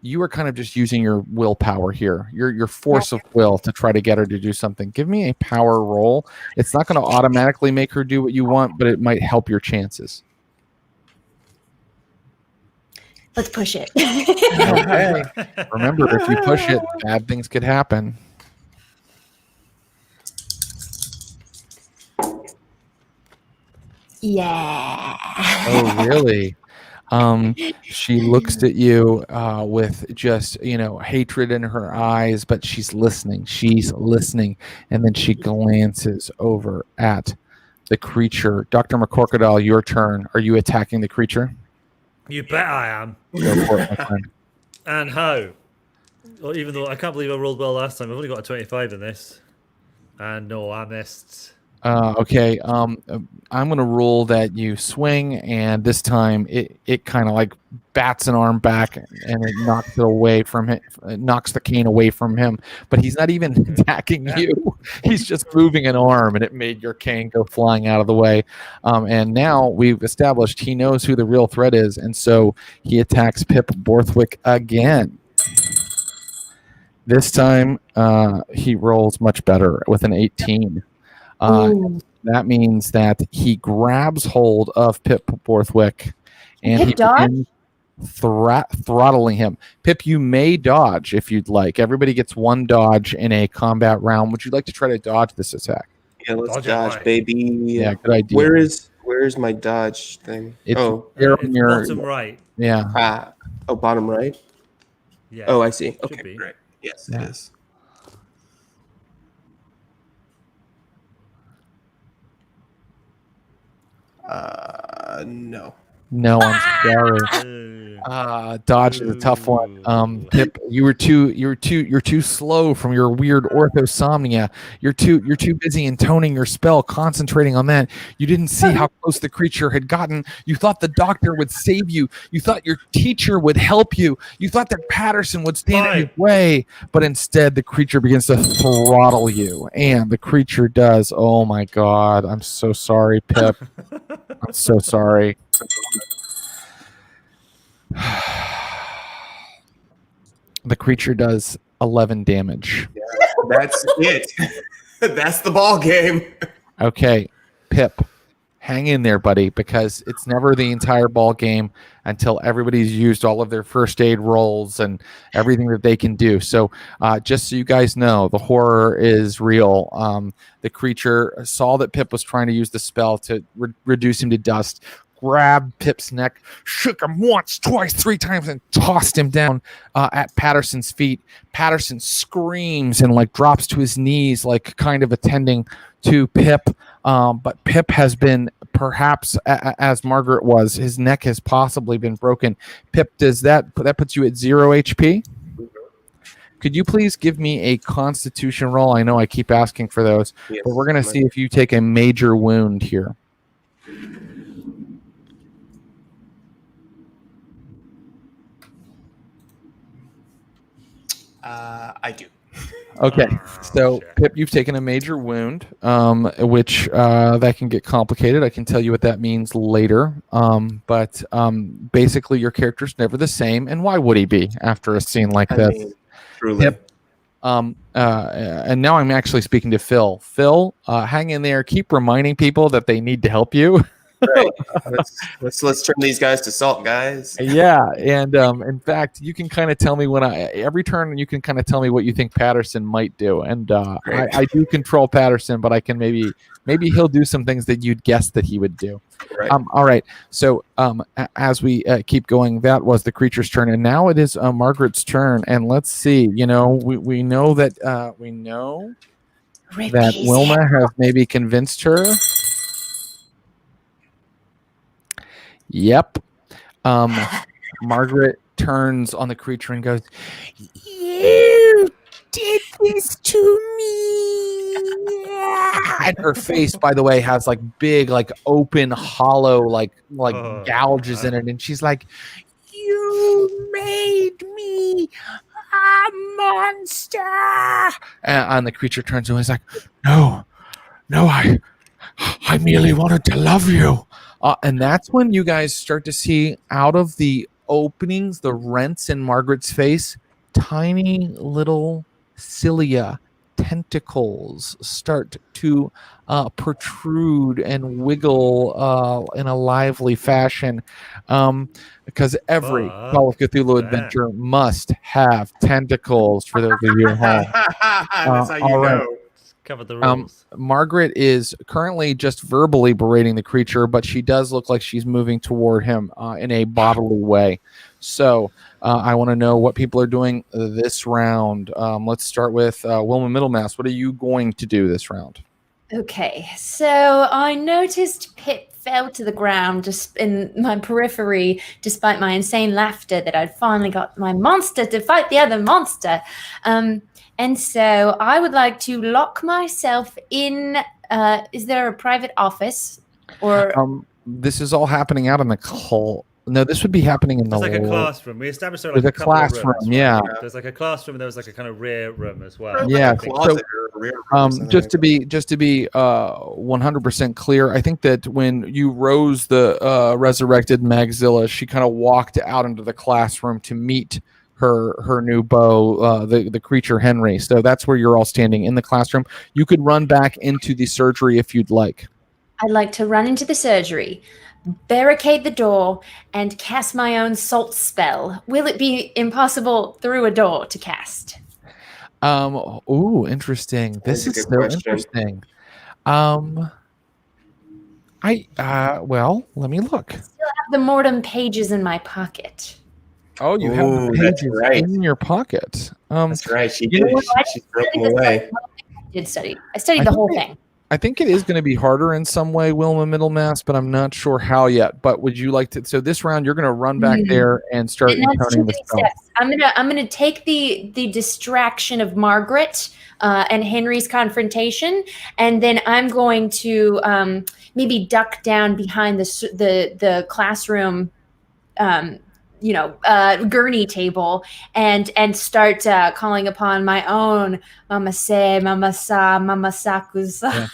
just using your willpower here, your force of will to try to get her to do something. Give me a power roll. It's not going to automatically make her do what you want, but it might help your chances. Let's push it. Okay. Remember, if you push it, bad things could happen. Yeah. Oh, really? She looks at you with just, hatred in her eyes, but she's listening. And then she glances over at the creature. Dr. McCorquodale, your turn. Are you attacking the creature? You bet I am. Go for it, my friend. And how? Well, even though I can't believe I rolled well last time, I've only got a 25 in this. And no, I missed. Okay. I'm going to rule that you swing, and this time it kind of like bats an arm back and it knocks it away from him. It knocks the cane away from him, but he's not even attacking you. He's just moving an arm, and it made your cane go flying out of the way. And now we've established he knows who the real threat is, and so he attacks Pip Bothwick again. This time he rolls much better with an 18. That means that he grabs hold of Pip Bothwick and he begins throttling him. Pip, you may dodge if you'd like. Everybody gets one dodge in a combat round. Would you like to try to dodge this attack? Yeah, let's dodge, baby. Yeah, good idea. Where is my dodge thing? It's bottom right. Yeah. Bottom right? Yeah. Oh, I see. Should Okay, be. great. Yes, Yeah. it is. No. No, I'm sorry. Dodge is a tough one. Pip, you're too slow from your weird orthosomnia. You're too busy intoning your spell, concentrating on that. You didn't see how close the creature had gotten. You thought the doctor would save you. You thought your teacher would help you. You thought that Patterson would stand in your way, but instead the creature begins to throttle you. And the creature does. Oh my God. I'm so sorry, Pip. I'm so sorry. The creature does 11 damage. Yeah, that's it. That's the ball game. Okay, Pip, hang in there, buddy, because it's never the entire ball game until everybody's used all of their first aid rolls and everything that they can do. So just so you guys know, the horror is real. The creature saw that Pip was trying to use the spell to reduce him to dust, grabbed Pip's neck, shook him once, twice, 3 times, and tossed him down at Patterson's feet. Patterson screams and drops to his knees, kind of attending to Pip. But Pip has been, perhaps as Margaret was, his neck has possibly been broken. Pip, does that puts you at 0 HP? Could you please give me a Constitution roll? I know I keep asking for those, yes, but we're going to see if you take a major wound here. I do. Okay, so Pip, you've taken a major wound, which that can get complicated. I can tell you what that means later. But basically, your character's never the same, and why would he be after a scene like this? Mean, truly. Pip, and now I'm actually speaking to Phil. Phil, hang in there. Keep reminding people that they need to help you. Right. Let's turn these guys to salt, guys. Yeah, and in fact, you can kind of tell me every turn you can kind of tell me what you think Patterson might do, and I do control Patterson, but I can maybe he'll do some things that you'd guess that he would do. Right. All right. So as we keep going, that was the creature's turn, and now it is Margaret's turn. And let's see. We know that that Wilma has maybe convinced her. Yep. Margaret turns on the creature and goes, "You did this to me." And her face, by the way, has big, open, hollow, gouges in it. And she's like, "You made me monster. And the creature turns away. He's like, no, I merely wanted to love you. And that's when you guys start to see out of the openings, the rents in Margaret's face, tiny little cilia, tentacles start to protrude and wiggle in a lively fashion. Because every Call of Cthulhu adventure must have tentacles, for those of you at home. That's how you know. Cover the rules. Margaret is currently just verbally berating the creature, but she does look like she's moving toward him in a bodily way. So I want to know what people are doing this round. Let's start with Wilma Middlemass. What are you going to do this round? Okay, so I noticed Pip fell to the ground just in my periphery, despite my insane laughter that I'd finally got my monster to fight the other monster. And so I would like to lock myself in. Is there a private office? Or this is all happening out in the No, this would be happening in There's the like a classroom. We established there There's like a couple of classroom, rooms, right? yeah. There's like a classroom and there was like a kind of rear room as well. Yeah, Like a closet or a rear room or something just like to be 100% clear, I think that when you rose the resurrected Magzilla, she kind of walked out into the classroom to meet her new beau, the creature Henry. So that's where you're all standing in the classroom. You could run back into the surgery if you'd like. I'd like to run into the surgery, barricade the door, and cast my own salt spell. Will it be impossible through a door to cast? Ooh, interesting. This That's a is good so question. interesting. Well, let me look. I still have the mortem pages in my pocket. Oh, you have Ooh, the that's pages right. in your pocket. That's right. She you know did. what? She threw them away. I studied the whole thing. I think it is going to be harder in some way, Wilma Middlemass, but I'm not sure how yet. But would you like to? So this round, you're going to run back there and start And that's intoning too the many spell. steps. I'm gonna take the distraction of Margaret and Henry's confrontation, and then I'm going to maybe duck down behind the classroom, gurney table, and start calling upon my own Mama Se, Mama Sa, Mama Sakusa. Yeah.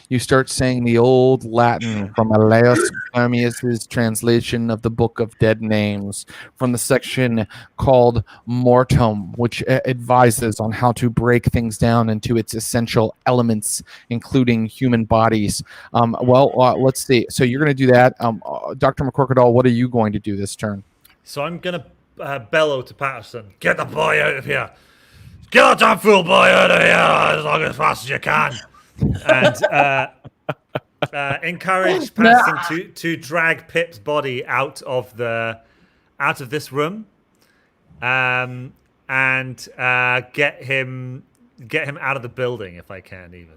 You start saying the old Latin from Aleus Firmius's translation of the Book of Dead Names from the section called Mortem, which advises on how to break things down into its essential elements, including human bodies. Let's see. So you're going to do that. Dr. McCorquodale, what are you going to do this turn? So I'm going to bellow to Patterson, get the boy out of here. Get that damn fool boy out of here as fast as you can. And encourage Patterson to drag Pip's body out of this room, and get him out of the building if I can even.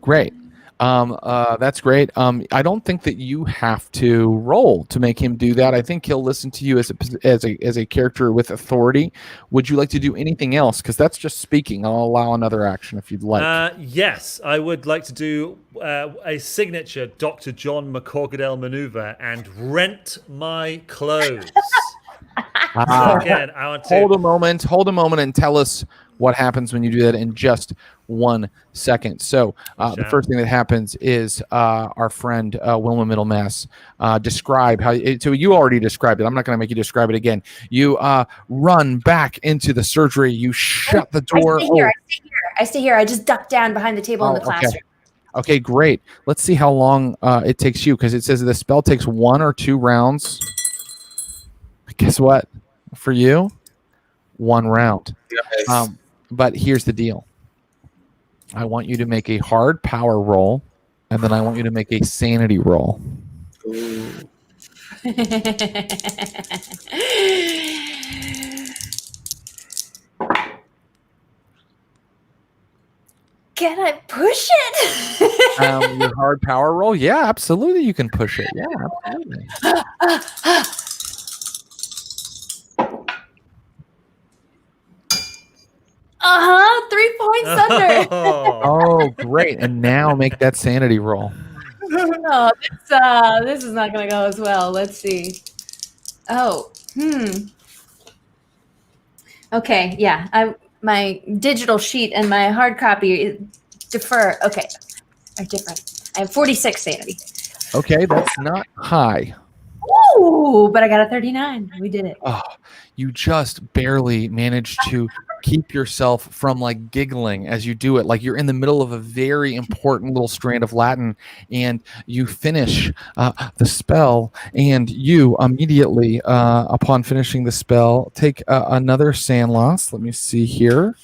Great. That's great. I don't think that you have to roll to make him do that. I think he'll listen to you as a character with authority. Would you like to do anything else? Because that's just speaking. I'll allow another action if you'd like. Yes, I would like to do a signature Dr. John McCorquodale maneuver and rent my clothes. So again, I want to hold a moment and tell us what happens when you do that in just 1 second. So the first thing that happens is our friend Wilma Middlemass describe how. So you already described it. I'm not going to make you describe it again. You run back into the surgery. You shut the door. I stay here. I just duck down behind the table in the classroom. Okay, great. Let's see how long it takes you, because it says the spell takes 1 or 2 rounds. Guess what? For you, 1 round. Yes. But here's the deal. I want you to make a hard power roll, and then I want you to make a sanity roll. Ooh. Can I push it? Your hard power roll? Yeah, absolutely. You can push it. Yeah, absolutely. 3 points under. Oh, great. And now make that sanity roll. Oh, this is not going to go as well. Let's see. Okay, yeah. My digital sheet and my hard copy differ. Okay, are different. I have 46 sanity. Okay, that's not high. Ooh, but I got a 39. We did it. Oh, you just barely managed to keep yourself from like giggling as you do it. Like you're in the middle of a very important little strand of Latin, and you finish the spell, and you immediately, upon finishing the spell, take another sand loss. Let me see here.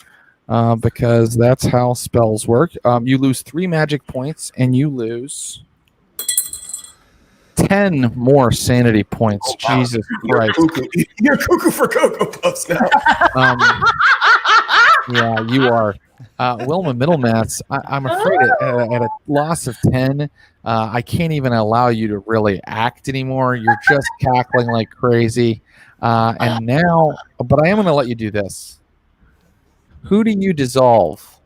Because that's how spells work. You lose 3 magic points, and you lose 10 more sanity points. Jesus Christ. You're cuckoo for Cocoa Puffs now. Yeah, you are. Wilma Middlemass, I'm afraid at a loss of 10, I can't even allow you to really act anymore. You're just cackling like crazy. And now, but I am going to let you do this. Who do you dissolve?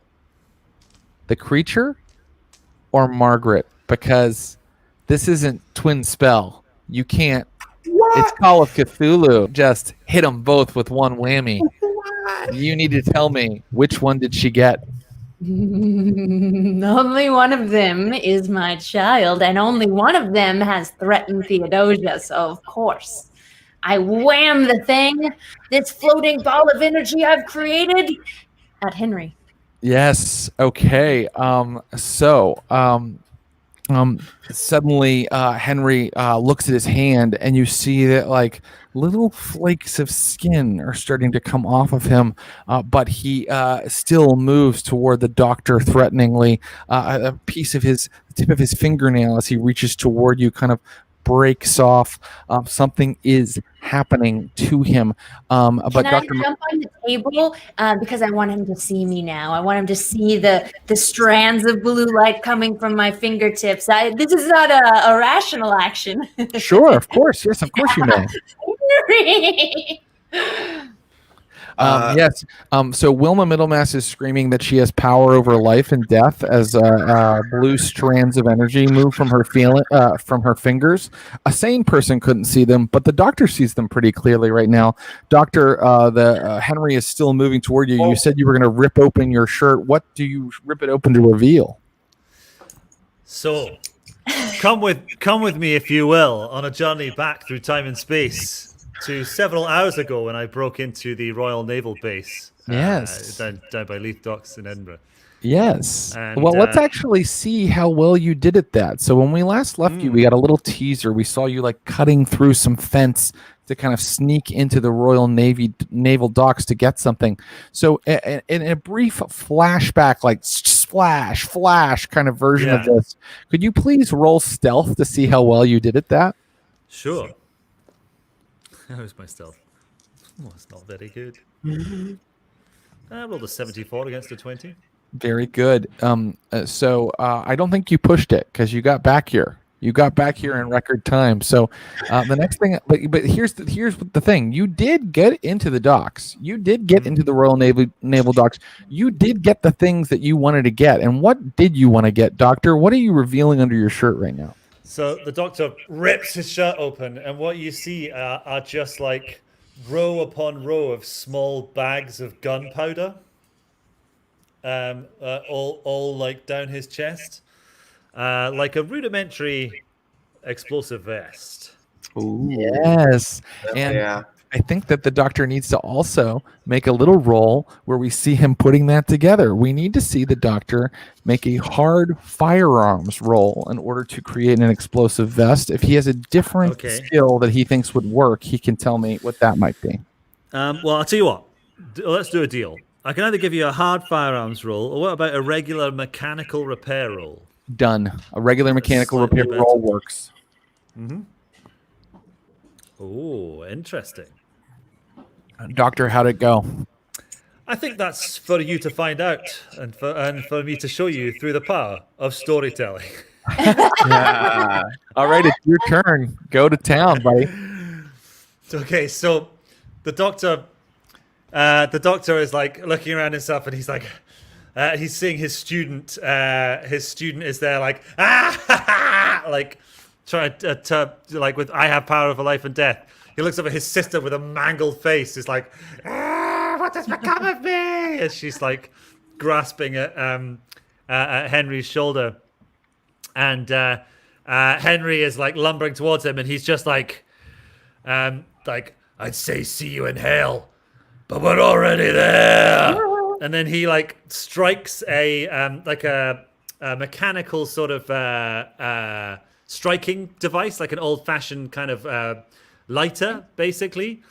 The creature or Margaret? Because this isn't twin spell. You can't. What? It's Call of Cthulhu. Just hit them both with one whammy. You need to tell me, which one did she get? Only one of them is my child, and only one of them has threatened Theodosia, so of course I wham the thing, this floating ball of energy I've created, at Henry. Yes. Okay. Suddenly Henry looks at his hand, and you see that like little flakes of skin are starting to come off of him, but he still moves toward the doctor threateningly. A piece of the tip of his fingernail, as he reaches toward you, kind of breaks off. Something is happening to him. Can I jump on the table? Because I want him to see me now. I want him to see the strands of blue light coming from my fingertips. This is not a rational action. Sure, of course. Yes, of course you may. Yes. So Wilma Middlemass is screaming that she has power over life and death as blue strands of energy move from her fingers. A sane person couldn't see them, but the doctor sees them pretty clearly right now. Doctor, Henry is still moving toward you. You said you were going to rip open your shirt. What do you rip it open to reveal? So, come with me, if you will, on a journey back through time and space to several hours ago when I broke into the Royal Naval Base. Yes. Down by Leith Docks in Edinburgh. Yes. And, well, let's actually see how well you did at that. So when we last left you, we got a little teaser. We saw you like cutting through some fence to kind of sneak into the Royal Naval Docks to get something. So in a brief flashback, like splash, flash kind of version of this, could you please roll stealth to see how well you did at that? Sure. How's my stealth? Oh, it's not very good. I rolled a 74 against a 20. Very good. So I don't think you pushed it because you got back here. You got back here in record time. So the next thing, but here's the thing. You did get into the docks. You did get into the Royal Naval Docks. You did get the things that you wanted to get. And what did you want to get, Doctor? What are you revealing under your shirt right now? So the doctor rips his shirt open, and what you see are just like row upon row of small bags of gunpowder, all like down his chest, like a rudimentary explosive vest. Ooh. Yes, and Yeah. I think that the doctor needs to also make a little roll where we see him putting that together. We need to see the doctor make a hard firearms roll in order to create an explosive vest. If he has a different skill that he thinks would work, he can tell me what that might be. Well, I'll tell you what. Let's do a deal. I can either give you a hard firearms roll, or what about a regular mechanical repair roll? Done. A regular mechanical repair roll works. Mm-hmm. Oh, interesting. Doctor, how'd it go? I think that's for you to find out, and for me to show you through the power of storytelling. Yeah. All right, it's your turn. Go to town, buddy. Okay, so the doctor is like looking around himself, and he's like, he's seeing his student. His student is there, like like trying to like with I have power over life and death. He looks up at his sister with a mangled face. He's like, what what has become of me? As she's like grasping at Henry's shoulder, and Henry is like lumbering towards him, and he's just like I'd say see you in hell, but we're already there. And then he like strikes a mechanical sort of striking device, like an old-fashioned kind of lighter, basically,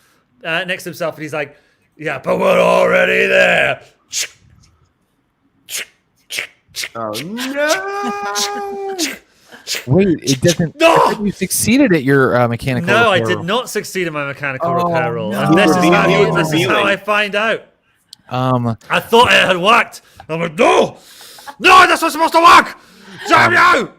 next to himself, and he's like, "Yeah, but we're already there." Oh no! Wait, it doesn't. No! You succeeded at your mechanical. No, I repair did not succeed in my mechanical Oh, repair roll, no. and this Revealing. is how I find out. roll. I thought it had worked. I'm like, no, that's not supposed to work. Samuel,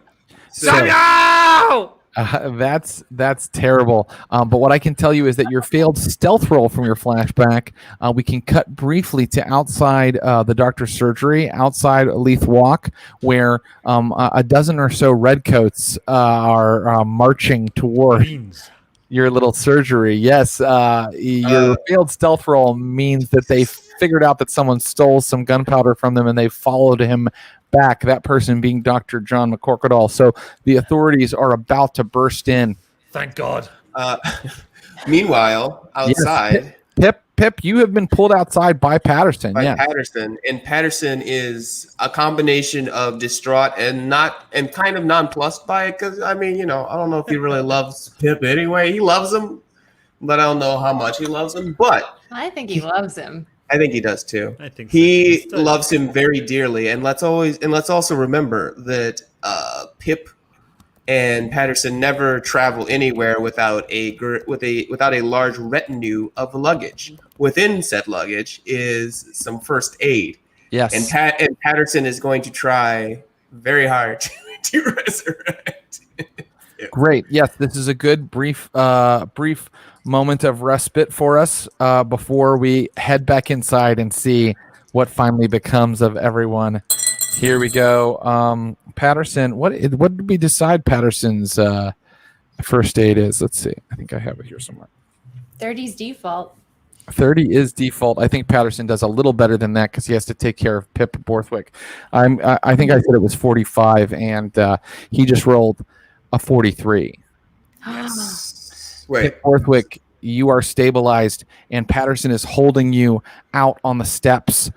Samuel. That's terrible. But what I can tell you is that your failed stealth roll from your flashback, we can cut briefly to outside the doctor's surgery, outside Leith Walk, where a dozen or so redcoats are marching toward Beans. your little surgery. Yes, your failed stealth roll means that they figured out that someone stole some gunpowder from them and they followed him back, that person being Dr. John McCorquodale. So the authorities are about to burst in. Thank God. Meanwhile, outside, Pip, you have been pulled outside by Patterson. by Yeah. Patterson, and Patterson is a combination of distraught and kind of nonplussed by it, because I mean, I don't know if he really loves Pip anyway. He loves him, but I don't know how much he loves him. But I think he loves him. I think he does too. I think so. He He's still- loves him very dearly, and let's also remember that Pip and Patterson never travel anywhere without a large retinue of luggage. Within said luggage is some first aid, Yes. and Patterson is going to try very hard to resurrect. Great. Yes, this is a good brief moment of respite for us before we head back inside and see what finally becomes of everyone. Here we go. Patterson, what did we decide Patterson's first aid is? Let's see. I think I have it here somewhere. 30's default. 30 is default. I think Patterson does a little better than that because he has to take care of Pip Bothwick. I think I said it was 45, and he just rolled a 43. Wait, Pip Bothwick, you are stabilized, and Patterson is holding you out on the steps,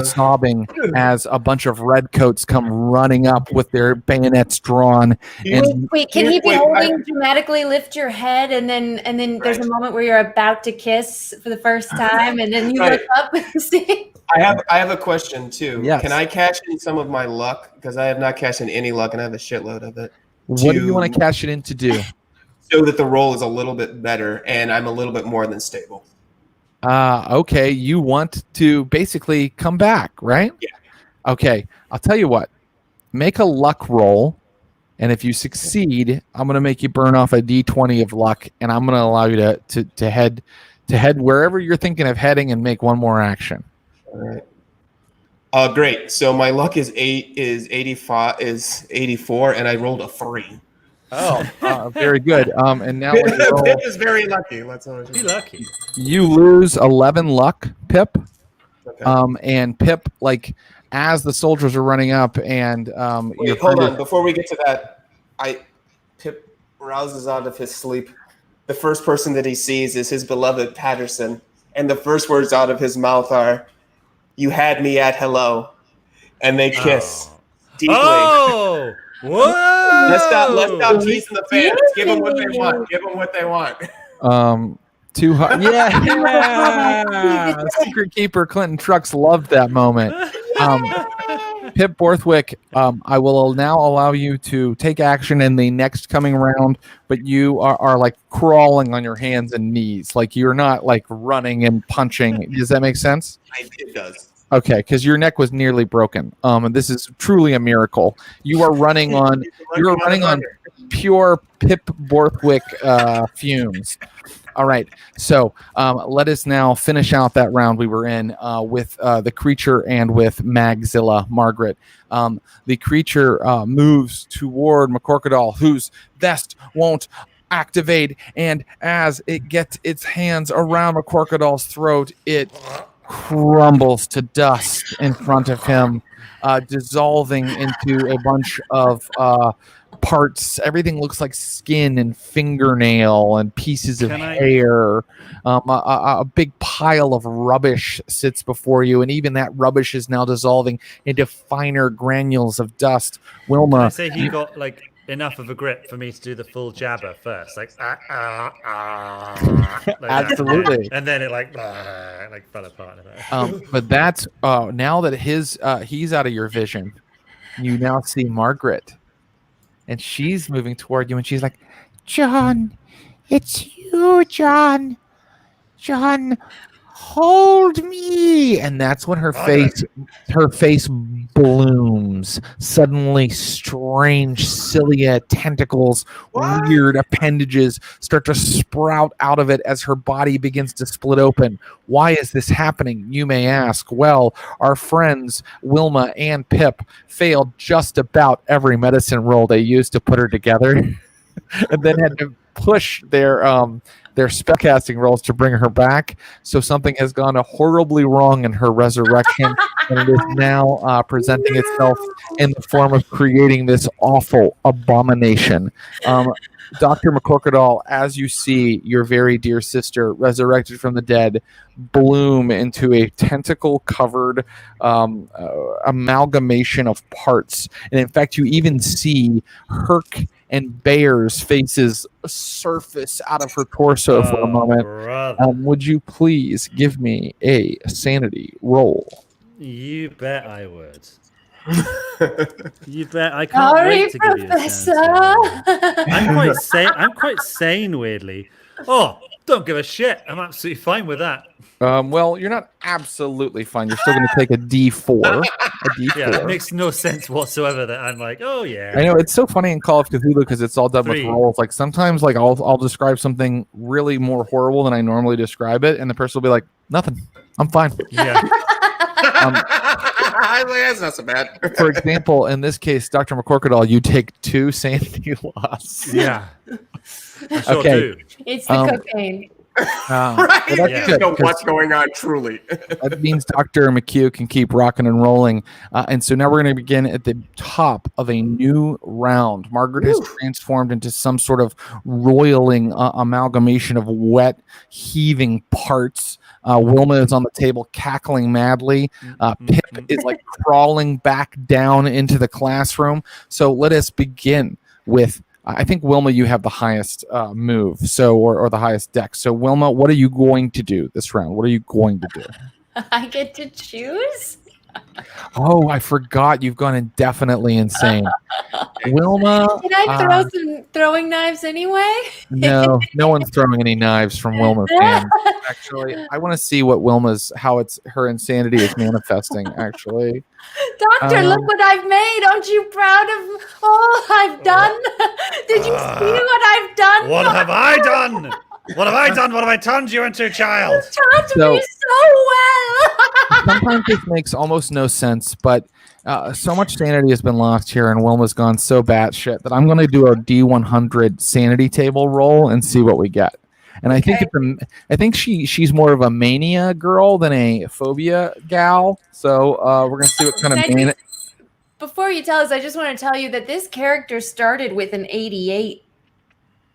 sobbing as a bunch of redcoats come running up with their bayonets drawn. And Wait, can he be holding dramatically lift your head and then there's a moment where you're about to kiss for the first time and then you Right. look up and see? I have a question too. Yes. Can I cash in some of my luck, because I have not cashed in any luck and I have a shitload of it, what do you want to cash it in to do? so that the roll is a little bit better and I'm a little bit more than stable? Okay, you want to basically come back, right? Yeah. Okay, I'll tell you what. Make a luck roll, and if you succeed, I'm going to make you burn off a d20 of luck, and I'm going to allow you to head wherever you're thinking of heading and make one more action. All right. Great. So my luck is 84, and I rolled a 3. Oh, very good. And now when you roll, Pip is very lucky. Let's always Be lucky. you lose 11 luck, Pip. Okay. And Pip, like, as the soldiers are running up, and Wait, hold on. Before we get to that, Pip rouses out of his sleep. The first person that he sees is his beloved Patterson, and the first words out of his mouth are, "You had me at hello," and they kiss deeply. Oh, whoa! Let's stop teasing the fans. Give them what they want. Give them what they want. Yeah. Secret Keeper Clinton Trucks loved that moment. Pip Bothwick, I will now allow you to take action in the next coming round, but you are like crawling on your hands and knees, like you're not like running and punching. Does that make sense? It does. Okay, because your neck was nearly broken. And this is truly a miracle. You are running on pure Pip Bothwick fumes. All right, so let us now finish out that round we were in with the creature and with Magzilla Margaret. The creature moves toward McCorquodale, whose vest won't activate, and as it gets its hands around McCorquodale's throat, it crumbles to dust in front of him, dissolving into a bunch of parts. Everything looks like skin and fingernail and pieces of hair. A big pile of rubbish sits before you, and even that rubbish is now dissolving into finer granules of dust. Wilma, Can I say he got like enough of a grip for me to do the full jabber first, like like absolutely, that. And then it like fell apart. But that's now that he's out of your vision, you now see Margaret, and she's moving toward you, and she's like, "John, it's you, John. John, hold me." And that's when her face blooms. Suddenly strange cilia, tentacles, weird appendages start to sprout out of it as her body begins to split open. Why is this happening, you may ask? Well, our friends Wilma and Pip failed just about every medicine roll they used to put her together and then had to push their spellcasting rolls to bring her back. So something has gone horribly wrong in her resurrection, and it is now presenting itself in the form of creating this awful abomination. Dr. McCorquodale, as you see your very dear sister resurrected from the dead bloom into a tentacle-covered amalgamation of parts, and in fact, you even see Herc and Bear's faces surface out of her torso for a moment. Would you please give me a sanity roll? You bet I would. You bet. I can't wait to give you a sanity. I'm quite sane, weirdly. Oh, don't give a shit. I'm absolutely fine with that. Well, you're not absolutely fine. You're still going to take a D4. Yeah, it makes no sense whatsoever that I'm like, oh yeah. I know, it's so funny in Call of Cthulhu because it's all done with rolls. Like sometimes, like I'll describe something really more horrible than I normally describe it, and the person will be like, "Nothing. I'm fine." Yeah. That's not so bad. For example, in this case, Dr. McCorquodale, you take 2 sanity loss. Yeah. I sure do. It's the cocaine. Right? Well, You just know what's going on, truly. That means Dr. McHugh can keep rocking and rolling. And so now we're going to begin at the top of a new round. Margaret has transformed into some sort of roiling amalgamation of wet, heaving parts. Wilma is on the table cackling madly. Pip is like crawling back down into the classroom. So let us begin with, I think, Wilma, you have the highest move, so or the highest deck. So Wilma, what are you going to do this round? What are you going to do? I get to choose? Oh, I forgot. You've gone indefinitely insane. Wilma. Can I throw some throwing knives anyway? No one's throwing any knives from Wilma's hand. Actually, I want to see what her insanity is manifesting, actually. Doctor, look what I've made. Aren't you proud of all I've done? Did you see what I've done? What have I done? What have I done? What have I turned you into, child? You taught me so well. Sometimes this makes almost no sense, but so much sanity has been lost here, and Wilma's gone so batshit that I'm going to do a D100 sanity table roll and see what we get. And I think she's more of a mania girl than a phobia gal. So we're going to see what kind of mania. Before you tell us, I just want to tell you that this character started with an 88.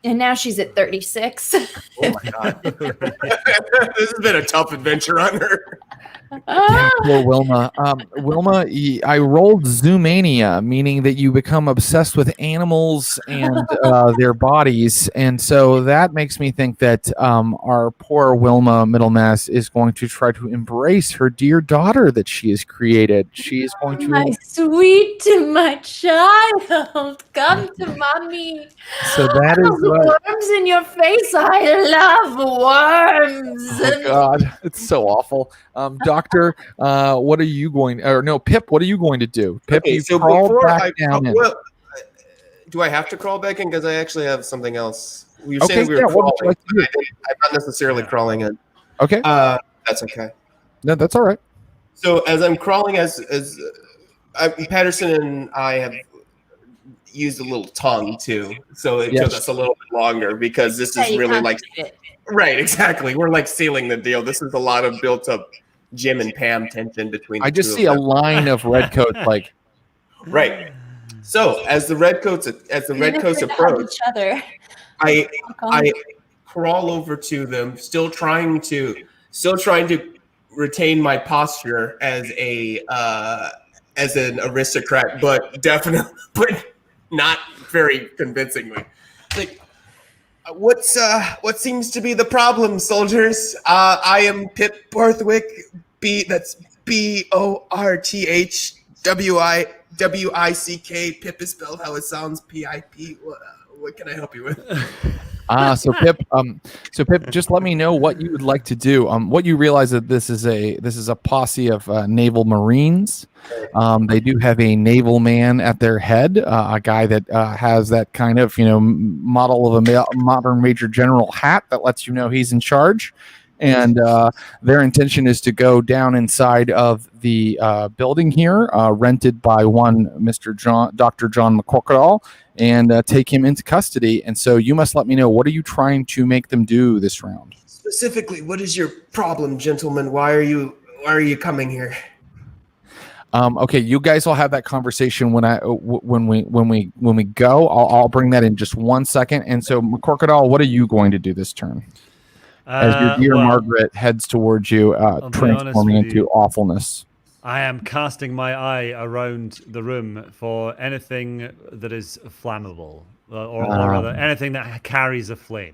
And now she's at 36. Oh my god. This has been a tough adventure on her. Poor Wilma. Wilma, I rolled Zoomania, meaning that you become obsessed with animals and their bodies. And so that makes me think that our poor Wilma Middlemass is going to try to embrace her dear daughter that she has created. She is going to... My sweet, my child, come to mommy. So that is worms in your face. I love worms. Oh God, it's so awful. Doctor, what are you going? Or no, Pip, what are you going to do? Pip, Okay, you so crawled before back down in. Do I have to crawl back in? Because I actually have something else. You're Okay, saying we were yeah, what crawling. would you like to do? I'm not necessarily crawling in. Okay, That's okay. no, that's all right. So as I'm crawling, Patterson and I have used a little tongue too, so it took us a little bit longer because this is really like right, exactly. We're like sealing the deal. This is a lot of built up Jim and Pam tension between. I just see a line of redcoats like. Right. So as the redcoats approach, each other. I crawl over to them, still trying to retain my posture as an aristocrat, but definitely, but not very convincingly. Like, what seems to be the problem, soldiers? I am Pip Bothwick. That's BORTHWICK. Pip is spelled how it sounds. PIP. What can I help you with? So Pip, just let me know what you would like to do. What you realize that this is a posse of naval marines. They do have a naval man at their head, a guy that has that kind of model of a modern major general hat that lets you know he's in charge. And their intention is to go down inside of the building here, rented by one Dr. John McCorquodale, and take him into custody. And so you must let me know, what are you trying to make them do this round? Specifically, what is your problem, gentlemen? Why are you coming here? Okay, you guys will have that conversation when we go. I'll bring that in just 1 second. And so, McCorquodale, what are you going to do this turn? As your dear Margaret heads towards you, transforming into awfulness. I am casting my eye around the room for anything that is flammable, or rather, anything that carries a flame.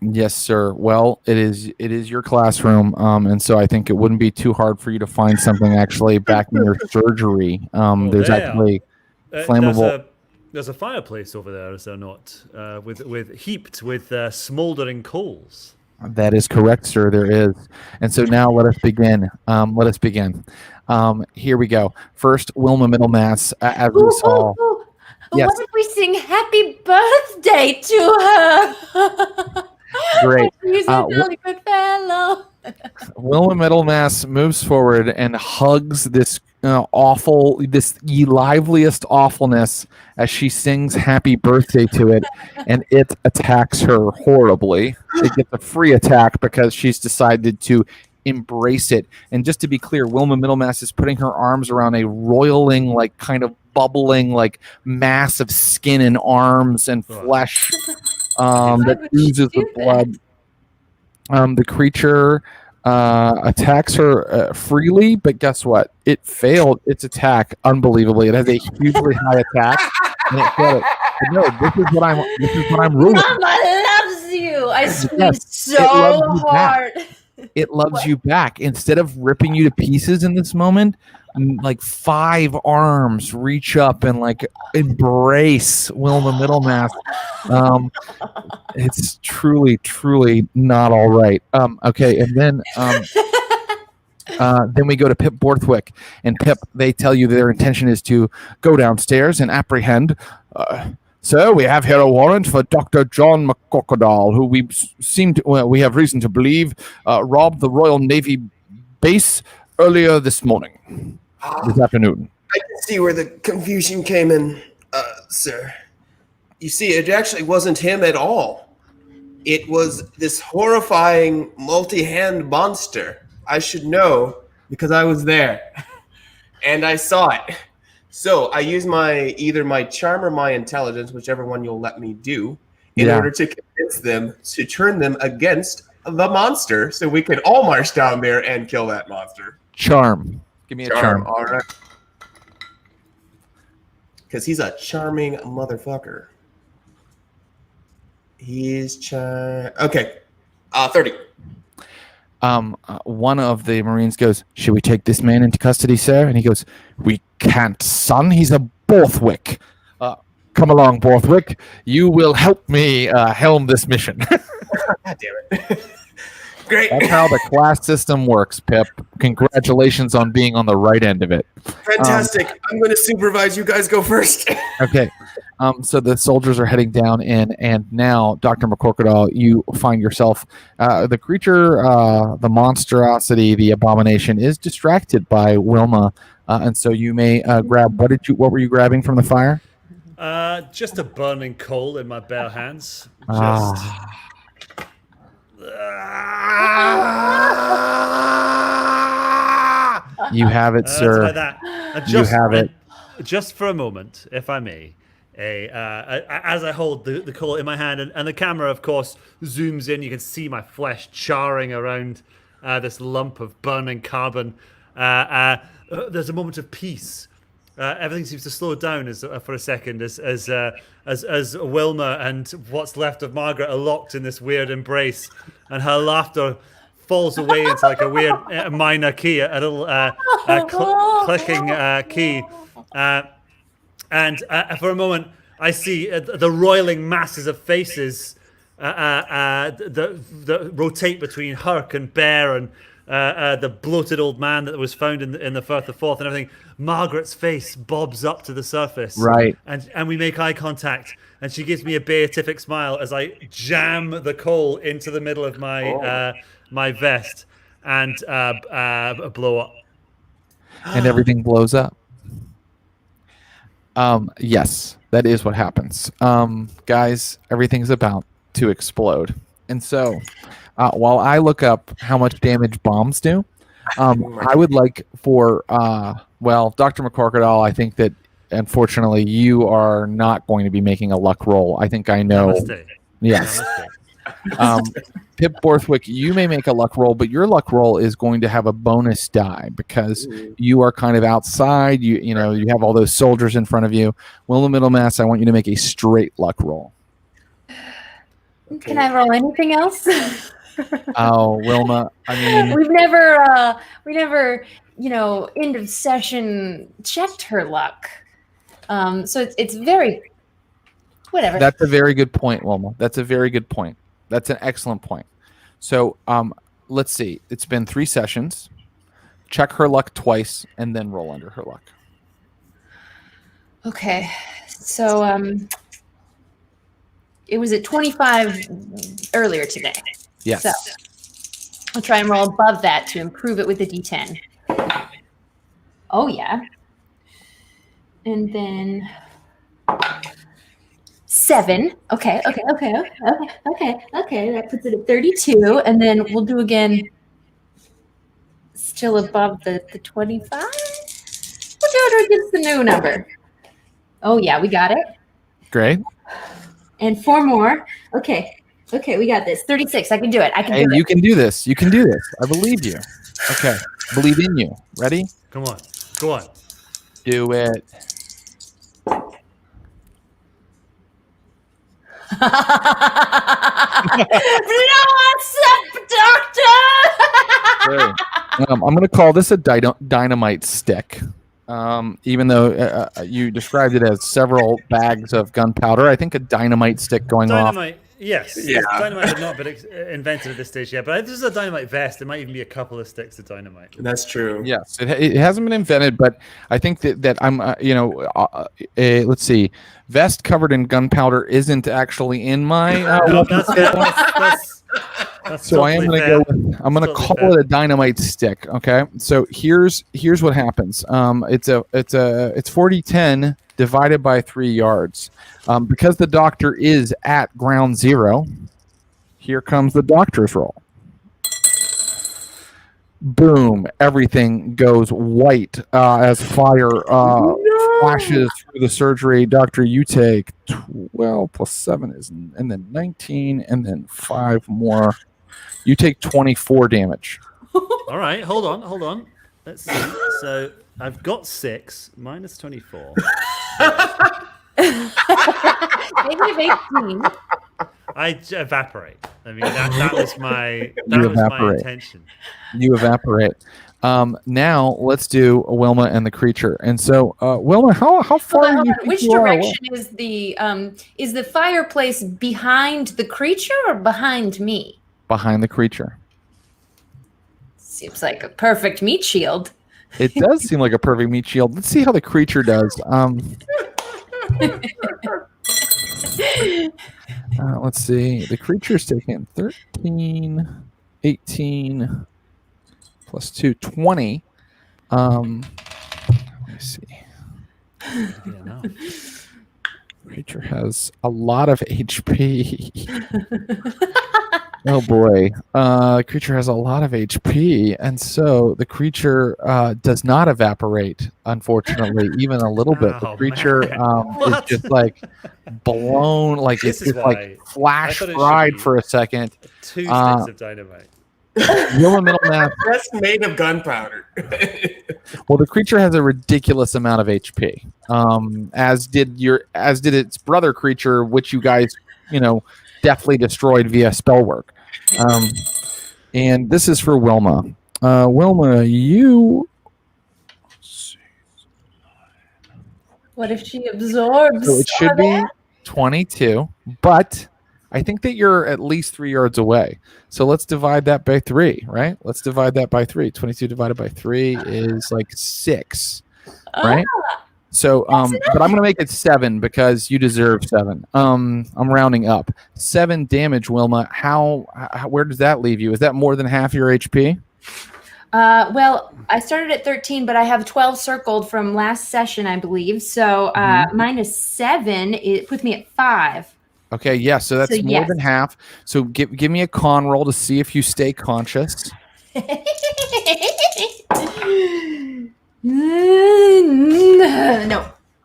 Yes, sir. Well, it is your classroom, and so I think it wouldn't be too hard for you to find something actually back in your surgery. There's actually flammable. There's a fireplace over there, is there not? Heaped with smoldering coals. That is correct, sir. There is. And so now let us begin. Here we go. First, Wilma Middlemass, as we saw. Yes. What if we sing happy birthday to her? Great. He's a really good fellow. Wilma Middlemass moves forward and hugs this liveliest awfulness as she sings happy birthday to it, and it attacks her horribly. It gets a free attack because she's decided to embrace it. And just to be clear, Wilma Middlemass is putting her arms around a roiling, like kind of bubbling, like mass of skin and arms and flesh that oozes with blood. The creature attacks her freely, but guess what? It failed its attack unbelievably. It has a hugely high attack, and it failed it. But no, this is what I'm ruling. Mama loves you. I screamed so hard. It loves you back. Instead of ripping you to pieces in this moment, like 5 arms reach up and like embrace Wilma Middlemass. It's truly not all right. Okay, and then we go to Pip Bothwick, and Pip, they tell you their intention is to go downstairs and apprehend. So we have here a warrant for Dr. John McCorquodale, who we have reason to believe robbed the Royal Navy base earlier this afternoon. I can see where the confusion came in, sir. You see, it actually wasn't him at all. It was this horrifying multi-hand monster. I should know because I was there and I saw it. So I use either my charm or my intelligence, whichever one you'll let me do, in order to convince them to turn them against the monster, so we can all march down there and kill that monster. Charm. Give me a charm. All right. Because he's a charming motherfucker. He's okay. 30. One of the Marines goes, "Should we take this man into custody, sir?" And he goes, "We can't, son. He's a Bothwick. Come along, Bothwick. You will help me helm this mission." God damn it. Great. That's how the class system works, Pip. Congratulations on being on the right end of it. Fantastic. I'm going to supervise. You guys go first. Okay. So the soldiers are heading down in, and now, Dr. McCorquodale, you find yourself, the creature, the monstrosity, the abomination, is distracted by Wilma, and so you may grab. What were you grabbing from the fire? Just a burning coal in my bare hands. You have it, That's sir. about that. And You have it. Just for a moment, if I may, as I hold the coal in my hand, and the camera, of course, zooms in, you can see my flesh charring around this lump of burning carbon. There's a moment of peace. Everything seems to slow down for a second as Wilma and what's left of Margaret are locked in this weird embrace, and her laughter falls away into like a weird minor key, a little clicking key. And for a moment, I see the roiling masses of faces that rotate between Herc and Bear and the bloated old man that was found in the Firth of Forth and everything. Margaret's face bobs up to the surface. Right. And we make eye contact. And she gives me a beatific smile as I jam the coal into the middle of my my vest and blow up. And everything blows up. Yes, that is what happens. Guys, everything's about to explode. And so, while I look up how much damage bombs do, I would like for, Dr. McCorquodale, I think that, unfortunately, you are not going to be making a luck roll. I think I know. Namaste. Yes. Namaste. Pip Bothwick, you may make a luck roll, but your luck roll is going to have a bonus die because you are kind of outside. You know you have all those soldiers in front of you. Wilma Middlemass, I want you to make a straight luck roll. Can I roll anything else? Oh, Wilma, I mean, we never, end of session checked her luck. So it's very, whatever. that's a very good point, Wilma. That's a very good point. That's an excellent point. So let's see. It's been 3 sessions. Check her luck twice and then roll under her luck. Okay. So it was at 25 earlier today. Yes. So I'll try and roll above that to improve it with the D10. Oh, yeah. And then 7. Okay. That puts it at 32. And then we'll do again still above the 25. We'll do it against the new number. Oh, yeah, we got it. Great. And 4 more. Okay, we got this. 36. I can do it. Hey, you can do this. You can do this. I believe you. Okay. Believe in you. Ready? Come on. Go on. Do it. Blow us up, Doctor! I'm going to call this a dynamite stick. Even though you described it as several bags of gunpowder, I think a dynamite stick going off. Yes. Yeah. Dynamite had not been invented at this stage yet, but this is a dynamite vest. There might even be a couple of sticks of dynamite. That's true. Yes, it hasn't been invented, but I think that I'm, let's see, vest covered in gunpowder isn't actually in my. That's So I am totally going to fair. go. I'm going to Totally call fair. it a dynamite stick. Okay. So here's what happens. It's 40-10 divided by 3 yards. Because the doctor is at ground zero. Here comes the doctor's roll. Boom! Everything goes white as fire flashes through the surgery. Doctor, you take 12 plus 7 is, and then 19, and then 5 more. You take 24 damage. All right, hold on. Let's see. So I've got 6 minus 24. Maybe 18. I evaporate. I mean, that was my intention. You evaporate. Now let's do Wilma and the creature. And so, Wilma, how far? Hold do you on. think Which you are away? direction is the fireplace behind the creature or behind me? Behind the creature. Seems like a perfect meat shield. It does seem like a perfect meat shield. Let's see how the creature does. Let's see. The creature's taking 13, 18, plus 2, 20. Let me see. Yeah, no. Creature has a lot of HP. Oh boy. The creature has a lot of HP, and so the creature does not evaporate, unfortunately, even a little bit. The Oh, creature man. is What? just like blown, like This it's is just why like flash I thought it should fried be- for a second. 2 Uh, sticks of dynamite. Wilma Middlemass. That's made of gunpowder. Well, the creature has a ridiculous amount of HP, as did its brother creature, which you guys, deftly destroyed via spell work. And this is for Wilma. Wilma, you. What if she absorbs? So it should be 22, but I think that you're at least 3 yards away. So let's divide that by 3, right? Let's divide that by 3. 22 divided by 3 is like 6, right? So, but I'm going to make it 7 because you deserve 7. I'm rounding up. 7 damage, Wilma. Where does that leave you? Is that more than half your HP? Well, I started at 13, but I have 12 circled from last session, I believe. So minus 7, it puts me at 5. Okay, yeah, so that's more yes. than half. So give me a con roll to see if you stay conscious.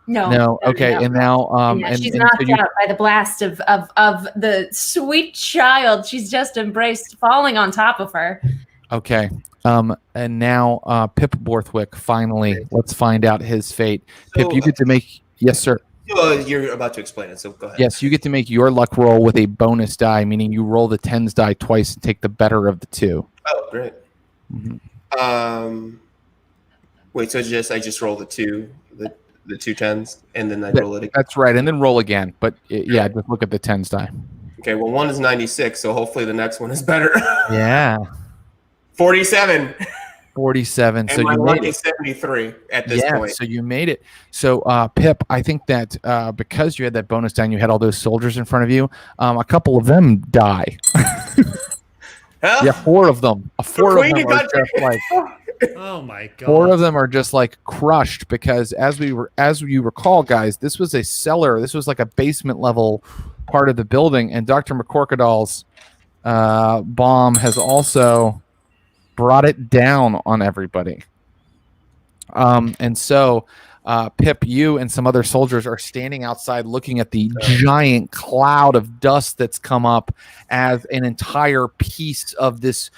No. Okay, no. And now she's and knocked so out by the blast of the sweet child she's just embraced falling on top of her. Okay. And now Pip Bothwick, finally, let's find out his fate. So, Pip, you get to make yes, sir. You're about to explain it, so go ahead. Yes, you get to make your luck roll with a bonus die, meaning you roll the tens die twice and take the better of the 2. Oh, great. Mm-hmm. Wait, so I just roll the 2 tens, and then I roll it again. That's right, and then roll again. But yeah, just look at the tens die. Okay, well, one is 96, so hopefully the next one is better. Yeah. 47. 47. And So my you luck made it. is 73 at this point. So you made it. So Pip, I think that because you had that bonus die and you had all those soldiers in front of you, a couple of them die. Huh? Yeah, 4 of them. 4 of them are just like Oh my god. 4 of them are just like crushed because as you recall, guys, this was a cellar. This was like a basement level part of the building, and Dr. McCorquodale's bomb has also brought it down on everybody. And so Pip, you and some other soldiers are standing outside looking at the giant cloud of dust that's come up as an entire piece of this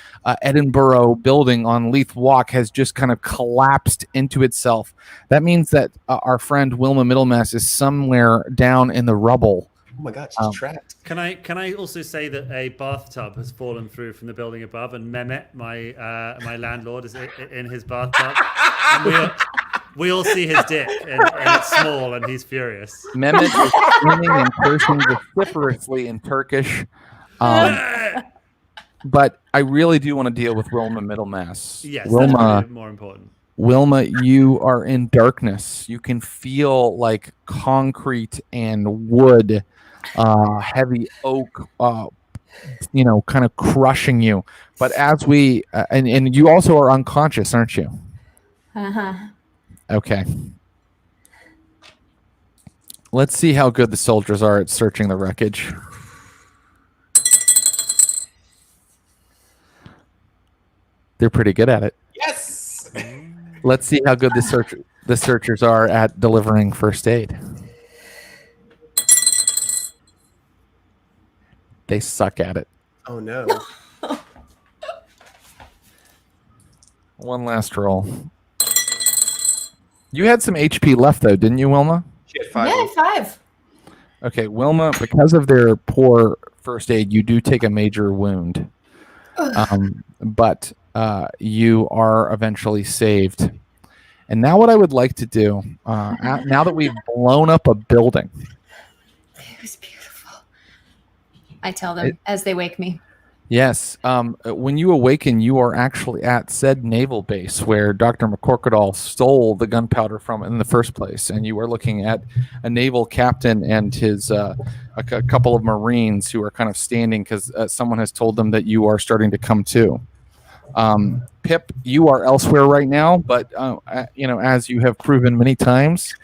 Edinburgh building on Leith Walk has just kind of collapsed into itself. That means that our friend Wilma Middlemass is somewhere down in the rubble. Oh my god, she's trapped. Can I also say that a bathtub has fallen through from the building above, and Mehmet, my landlord, is in his bathtub, and we all see his dick, and it's small, and he's furious. Mehmet is screaming and cursing vociferously in Turkish. But I really do want to deal with Wilma Middlemass. Yes, Wilma, that's really more important. Wilma, you are in darkness. You can feel like concrete and wood, heavy oak, kind of crushing you. But as we and you also are unconscious, aren't you? Okay. Let's see how good the soldiers are at searching the wreckage. They're pretty good at it. Yes. Let's see how good the searchers are at delivering first aid. They suck at it. Oh no. One last roll. You had some HP left, though, didn't you, Wilma? She had 5. Yeah, 5. Okay, Wilma, because of their poor first aid, you do take a major wound. But you are eventually saved. And now what I would like to do, now that we've blown up a building. It was beautiful. I tell them as they wake me. Yes. When you awaken, you are actually at said naval base where Dr. McCorquodale stole the gunpowder from in the first place. And you are looking at a naval captain and his a couple of Marines who are kind of standing because someone has told them that you are starting to come to. Pip, you are elsewhere right now, but as you have proven many times,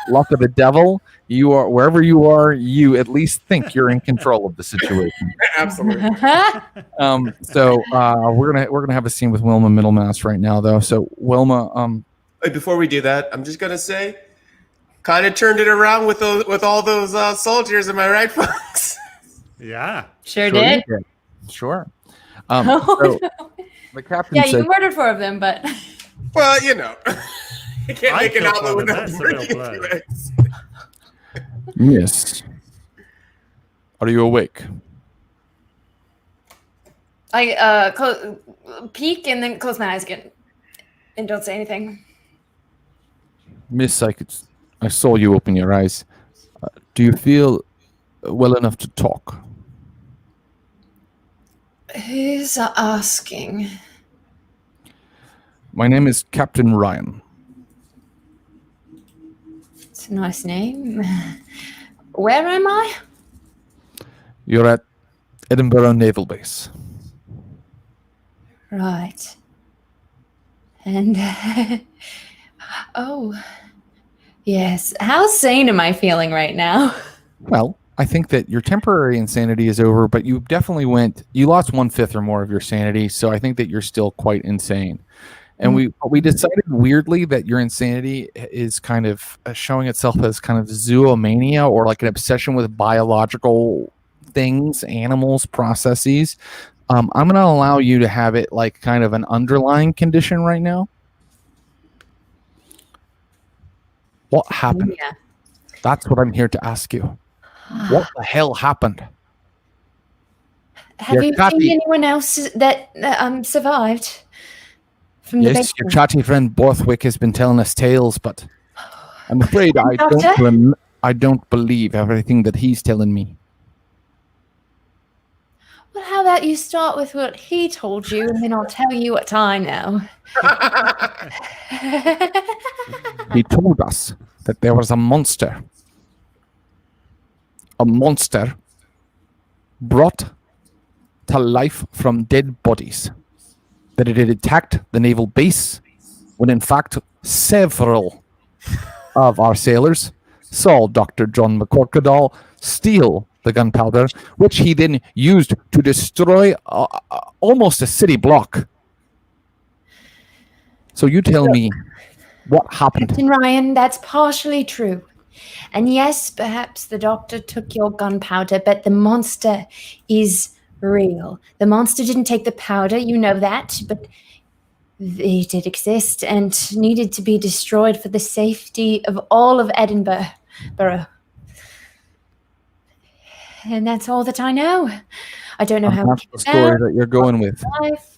luck of the devil, you are wherever you are. You at least think you're in control of the situation. Absolutely. So we're gonna have a scene with Wilma Middlemass right now, though. So Wilma, Wait, before we do that, I'm just gonna say, kind of turned it around with all those soldiers. Am I right, folks? Yeah. Sure did. you did. Sure. Oh, So no. the captain Yeah, said, you murdered 4 of them, but Well, you know, you can't I make an killed omelet one, without that's real breaking blood. 2 eggs. "Yes, are you awake?" I peek and then close my eyes again and don't say anything. Miss, I saw you open your eyes. Do you feel well enough to talk? Who's asking? My name is Captain Ryan. It's a nice name. Where am I? You're at Edinburgh Naval Base. Right. And oh, yes. How sane am I feeling right now? Well, I think that your temporary insanity is over, but you definitely you lost 1/5 or more of your sanity, so I think that you're still quite insane. And we decided weirdly that your insanity is kind of showing itself as kind of zoomania, or like an obsession with biological things, animals, processes. I'm going to allow you to have it like kind of an underlying condition right now. What happened? Yeah. That's what I'm here to ask you. What the hell happened? Have Your you copy. seen anyone else that survived from the Yes, your basement? chatty friend Bothwick has been telling us tales, but I'm afraid I Doctor? I don't believe everything that he's telling me. Well, how about you start with what he told you, and then I'll tell you what I know. He told us that there was a monster brought to life from dead bodies, that it had attacked the naval base, when in fact several of our sailors saw Dr. John McCorquodale steal the gunpowder, which he then used to destroy almost a city block. So you tell me what happened. Captain Ryan, that's partially true. And yes, perhaps the doctor took your gunpowder, but the monster is real. The monster didn't take the powder, you know that, but it did exist and needed to be destroyed for the safety of all of Edinburgh. And that's all that I know. I don't know how That's much the story that you're going with. life.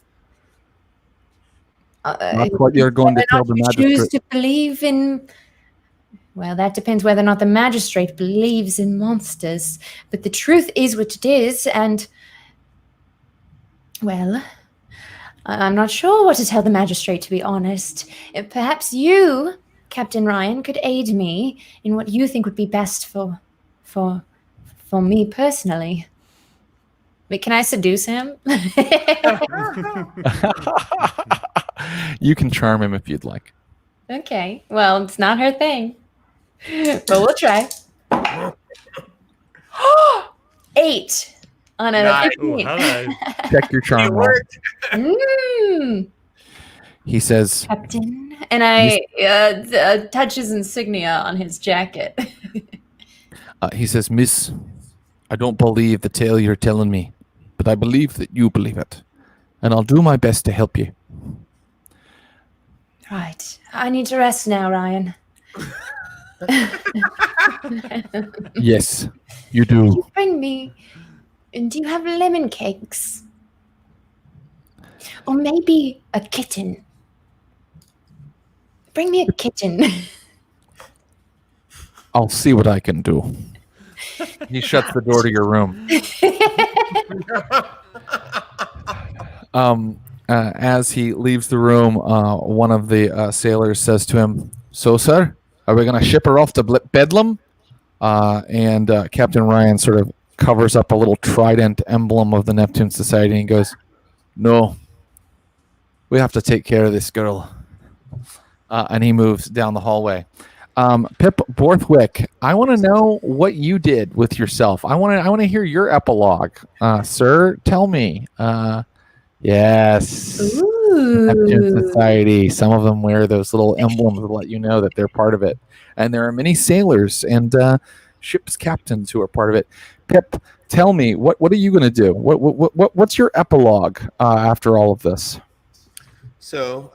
That's what you're going to tell the Choose magistrate. to believe in. Well, that depends whether or not the magistrate believes in monsters. But the truth is what it is, and well, I'm not sure what to tell the magistrate, to be honest. Perhaps you, Captain Ryan, could aid me in what you think would be best for me personally. Wait, can I seduce him? You can charm him if you'd like. Okay. Well, it's not her thing. But we'll try. 8 on a Nice. Ooh, 15. hello. Check your charm It roll. worked. He says, Captain. And I touch his insignia on his jacket. Miss, I don't believe the tale you're telling me, but I believe that you believe it, and I'll do my best to help you. Right. I need to rest now, Ryan. Yes, you Can do. you bring me... Do you have lemon cakes? Or maybe a kitten? Bring me a kitten. I'll see what I can do. He shuts the door to your room. As he leaves the room, one of the sailors says to him, "So, sir, are we going to ship her off to Bedlam?" And Captain Ryan sort of covers up a little trident emblem of the Neptune Society and goes, "No, we have to take care of this girl." And he moves down the hallway. Pip Bothwick, I want to know what you did with yourself. I want to hear your epilogue, sir. Tell me. Yes, Neptune Ooh. Society. Some of them wear those little emblems to let you know that they're part of it, and there are many sailors and ship's captains who are part of it. Pip, tell me what are you going to do? What's your epilogue after all of this? So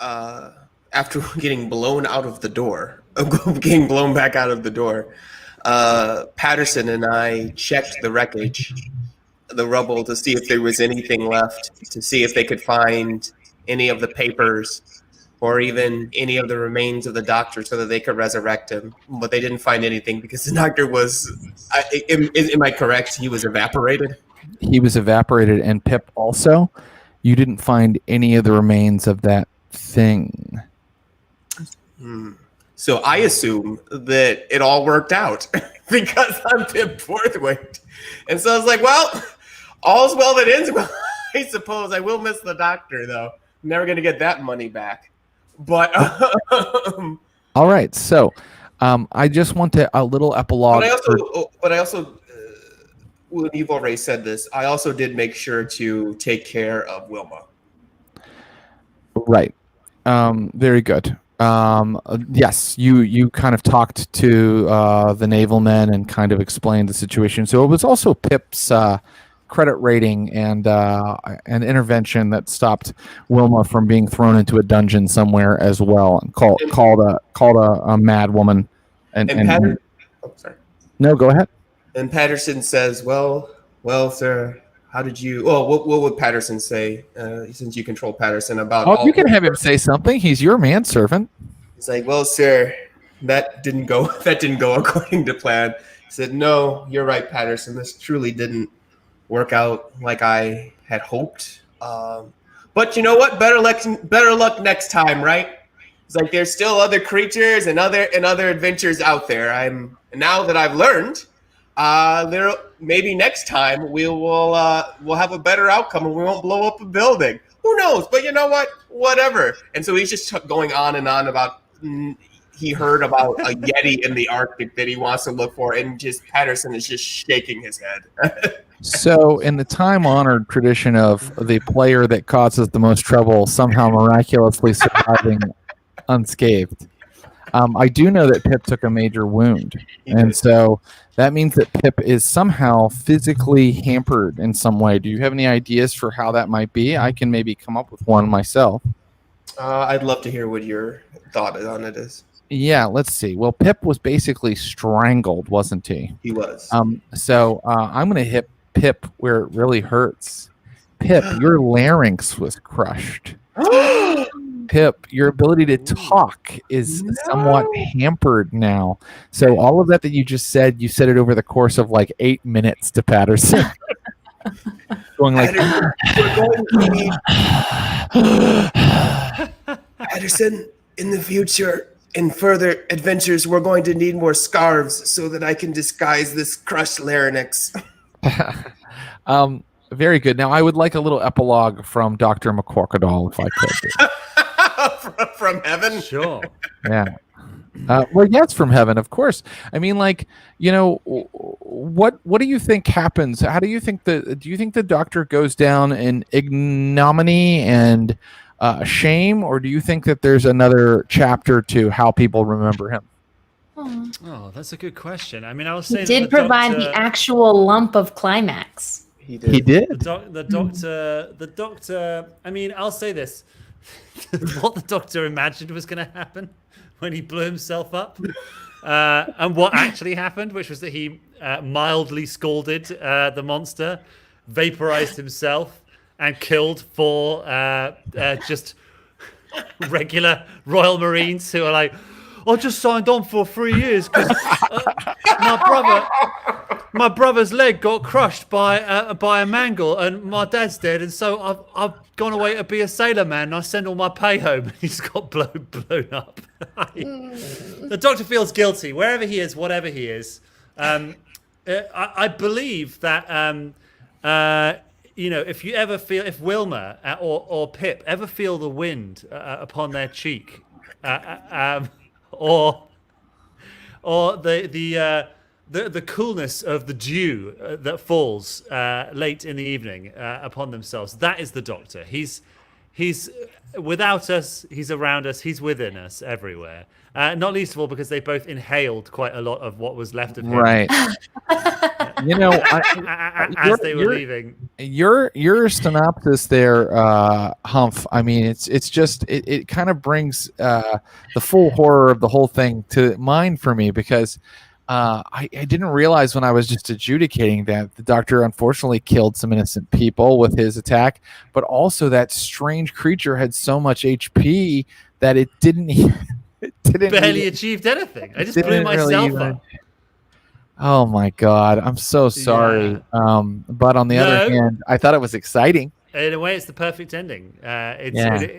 after getting blown out of the door, getting blown back out of the door, Patterson and I checked the wreckage, the rubble, to see if there was anything left, to see if they could find any of the papers or even any of the remains of the doctor so that they could resurrect him. But they didn't find anything because the doctor was, am I correct? He was evaporated? He was evaporated, and Pip also, you didn't find any of the remains of that thing. So I assume that it all worked out because I'm Pip Bothwick. And so I was like, well, all's well that ends well. I suppose I will miss the doctor, though. I'm never going to get that money back. But all right, so I just want a little epilogue. But I also, when you've already said this, I also did make sure to take care of Wilma. Right. Very good. Yes, you kind of talked to the naval men and kind of explained the situation. So it was also Pip's credit rating and an intervention that stopped Wilma from being thrown into a dungeon somewhere as well, and called a mad woman. And sorry. No, go ahead. And Patterson says, well, sir, how did you? Well, what would Patterson say? Since you control Patterson about. Oh, you can have him say something. He's your manservant. He's like, well, sir, that didn't go according to plan. He said, no, you're right, Patterson. This truly didn't work out like I had hoped. But you know what? Better luck next time, right? It's like there's still other creatures and other adventures out there. Now that I've learned, maybe next time we'll have a better outcome and we won't blow up a building. Who knows? But you know what? Whatever. And so he's just going on and on about he heard about a Yeti in the Arctic that he wants to look for, and just Patterson is just shaking his head. So, in the time-honored tradition of the player that causes the most trouble somehow miraculously surviving unscathed, I do know that Pip took a major wound, and so that means that Pip is somehow physically hampered in some way. Do you have any ideas for how that might be? I can maybe come up with one myself. I'd love to hear what your thought on it is. Yeah, let's see. Well, Pip was basically strangled, wasn't he? He was. So I'm going to hit Pip where it really hurts. Pip, your larynx was crushed. Pip, your ability to talk is somewhat hampered now. So all of that you just said, you said it over the course of like 8 minutes to Patterson. Going like, Patterson, in the future, in further adventures, we're going to need more scarves so that I can disguise this crushed larynx. Very good. Now, I would like a little epilogue from Dr. McCorquodale, if I could. From heaven? Sure. Yeah. Well, yes, from heaven, of course. I mean, like, you know, what do you think happens? How do you think do you think the doctor goes down in ignominy and shame, or do you think that there's another chapter to how people remember him? Oh, that's a good question. I mean, I was saying he did provide the actual lump of climax. He did. The doctor. I mean, I'll say this: what the doctor imagined was going to happen when he blew himself up, and what actually happened, which was that he mildly scalded the monster, vaporized himself, and killed 4 just regular Royal Marines who are like, I just signed on for 3 years because my brother's leg got crushed by a mangle and my dad's dead, and so I've gone away to be a sailor man and I send all my pay home. He's got blown up. The doctor feels guilty wherever he is, whatever he is. I believe that you know, if Wilma or Pip ever feel the wind upon their cheek, or or the coolness of the dew that falls late in the evening upon themselves. That is the Doctor. He's without us. He's around us. He's within us everywhere. Not least of all because they both inhaled quite a lot of what was left of him. Right. You know, as they were leaving. Your synopsis there, Humph. I mean, it's just it kind of brings the full horror of the whole thing to mind for me because I didn't realize when I was just adjudicating that the Doctor unfortunately killed some innocent people with his attack, but also that strange creature had so much HP that it didn't barely achieved anything. I just blew myself up. Oh my God, I'm so sorry. Yeah. But on the other hand, I thought it was exciting. In a way, it's the perfect ending.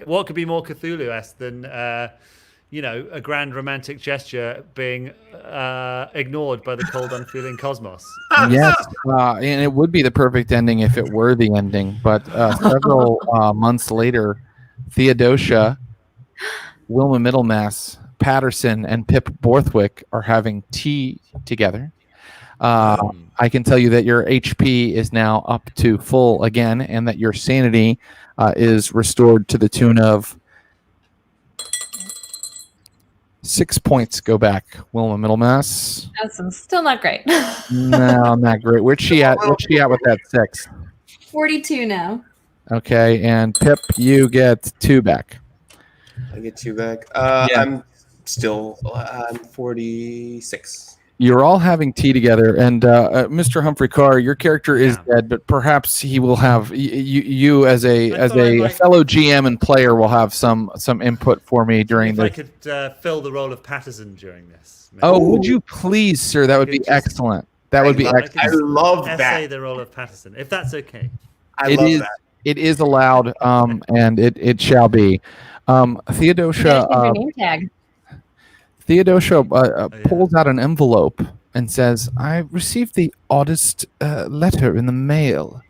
What could be more Cthulhu-esque than a grand romantic gesture being ignored by the cold, unfeeling cosmos? Yes, and it would be the perfect ending if it were the ending. But several months later, Theodosia, Wilma Middlemass, Patterson, and Pip Bothwick are having tea together. I can tell you that your HP is now up to full again, and that your sanity is restored to the tune of 6 points. Go back, Wilma Middlemass. That's still not great. No, not great. Where's she at? Where's she at with that 6? 42 now. Okay, and Pip, you get 2 back. I get 2 back. Yeah. I'm 46. You're all having tea together, and Mr. Humphrey Ker, your character is dead, but perhaps he will have you as a fellow GM and player will have some input for me during this. If I could fill the role of Patterson during this. Maybe. Oh, would you please, sir? That would be excellent. That would be excellent. I love that. Essay the role of Patterson, if that's okay. I love that. It is allowed, and it shall be. Theodosia. Your name tag. Theodosia pulls out an envelope and says, "I received the oddest letter in the mail.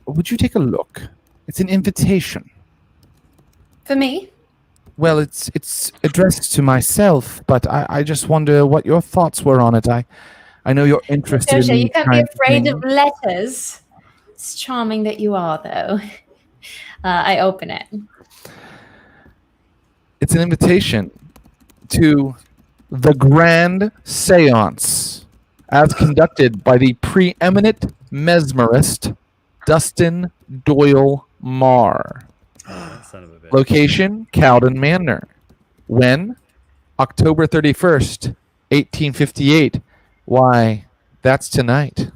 Would you take a look? It's an invitation." For me? Well, it's addressed to myself, but I just wonder what your thoughts were on it. I know you're interested Theodosia, in you can't be afraid of letters. It's charming that you are, though. I open it. It's an invitation to the Grand Seance, as conducted by the preeminent mesmerist Dustin Doyle Marr. Son of a bitch. Location, Cowden Manor. When? October 31st, 1858. Why, that's tonight.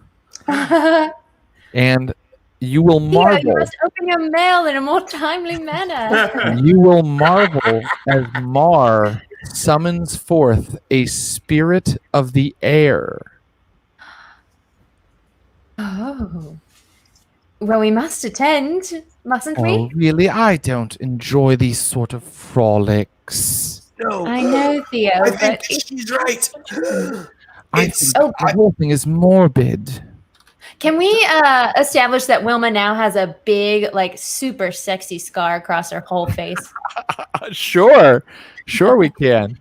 And you will marvel. You must open your mail in a more timely manner. You will marvel as Marr summons forth a spirit of the air. Oh. Well, we must attend, mustn't we? Oh, really? I don't enjoy these sort of frolics. No. I know, Theo, I but think she's right. I think the whole thing is morbid. can we establish that Wilma now has a big, super sexy scar across her whole face? Sure we can.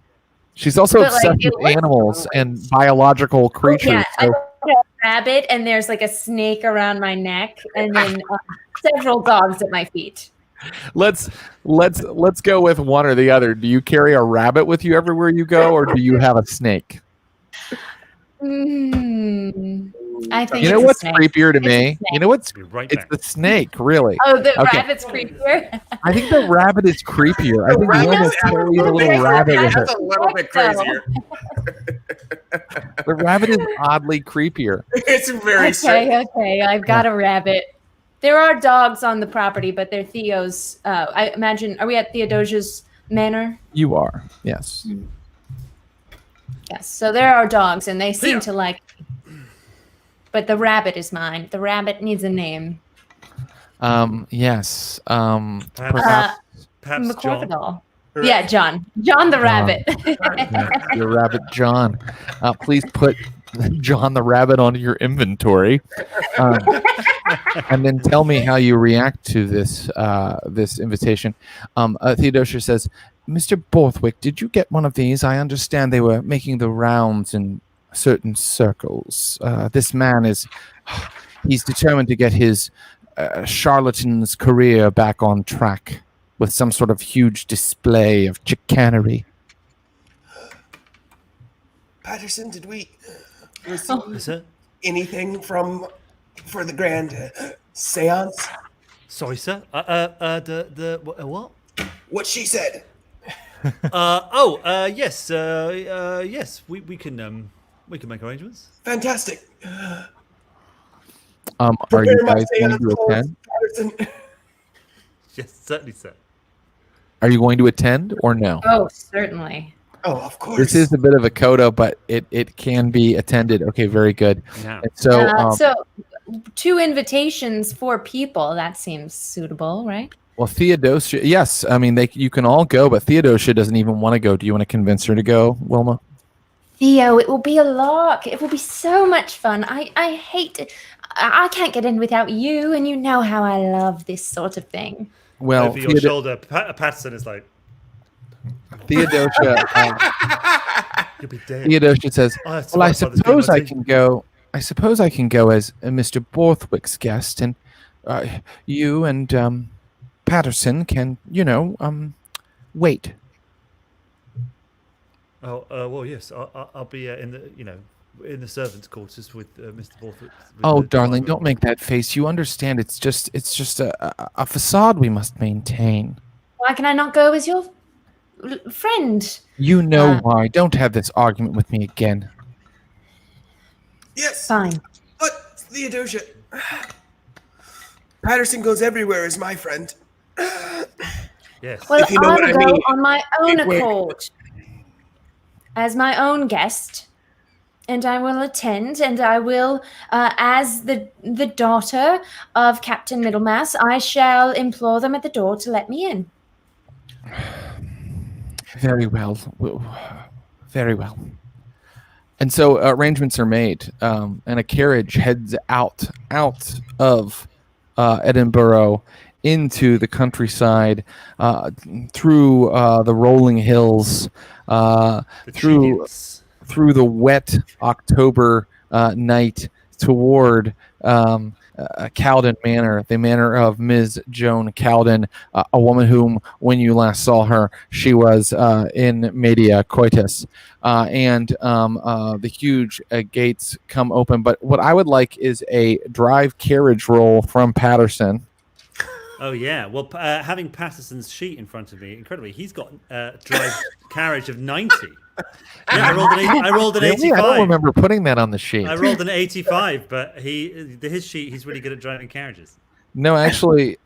She's also But, obsessed it with looks animals cool. and biological creatures. Yeah, I so- got a rabbit, and there's a snake around my neck, and then several dogs at my feet. let's go with one or the other. Do you carry a rabbit with you everywhere you go, or do you have a snake? I think You know it's a what's snake. creepier to It's a me? snake. You know what's Be right it's back. the snake, really. Oh, the Okay. rabbit's creepier. I think the rabbit is creepier. I think rabbit Wilma is carries a absolutely little rabbit with her. That's a little bit crazier. The rabbit is oddly creepier. It's very strange. Okay, I've got a rabbit. There are dogs on the property, but they're Theo's. I imagine, are we at Theodosia's manor? You are, yes. Yes, so there are dogs, and they seem to like me. But the rabbit is mine. The rabbit needs a name. Yes. Perhaps John. McCorquodale. Yeah, John. John the rabbit. Yes, your rabbit John. Please put John the Rabbit onto your inventory, and then tell me how you react to this invitation. Theodosia says, "Mr. Bothwick, did you get one of these? I understand they were making the rounds in certain circles. This man he's determined to get his charlatan's career back on track with some sort of huge display of chicanery." Patterson, did we Is receive it? anything for the grand seance? Sorry, sir. What? What she said. Yes. Yes. We can make arrangements. Fantastic. Are Prepare you my guys going seance to for attend? Patterson. Yes, certainly, sir. Are you going to attend or no? Oh, certainly. Oh, of course. This is a bit of a coda, but it can be attended. Okay, very good. Yeah. And so, So 2 invitations, 4 people. That seems suitable, right? well, Theodosia, yes, I mean you can all go, but Theodosia doesn't even want to go. Do you want to convince her to go, Wilma? Theo, it will be a lark. It will be so much fun. I hate it. I can't get in without you, and you know how I love this sort of thing. Well, Over your shoulder, Patterson is like, Theodosia, "You'll be dead." Theodosia says, Oh, it's "Well, I about this suppose I being can go. I suppose I can go as Mr. Borthwick's guest, and you and Patterson can, wait." Oh, well, yes. I'll be in the servants' quarters with Mr. Bothwick. Oh, darling, don't make that face. You understand? It's just a facade we must maintain. Why can I not go as your friend? You know why. Don't have this argument with me again. Yes. Fine. But Theodosia, Patterson goes everywhere as my friend. Yes. Well, If you know I'll what I go mean. on my own Wait. accord as my own guest, and I will attend, and I will, as the daughter of Captain Middlemass, I shall implore them at the door to let me in. Very well. Very well. And so arrangements are made, and a carriage heads out of Edinburgh into the countryside, through the rolling hills, through the wet October night toward Cowden Manor, the manor of Ms. Joan Cowden, a woman whom, when you last saw her, she was in media coitus. And the huge gates come open. But what I would like is a drive carriage roll from Patterson. Oh yeah. Well, having Patterson's sheet in front of me, incredibly, he's got drive carriage of 90. Yeah, I rolled an Really? 85. I don't remember putting that on the sheet. I rolled an 85, but his sheet, he's really good at driving carriages. No, actually,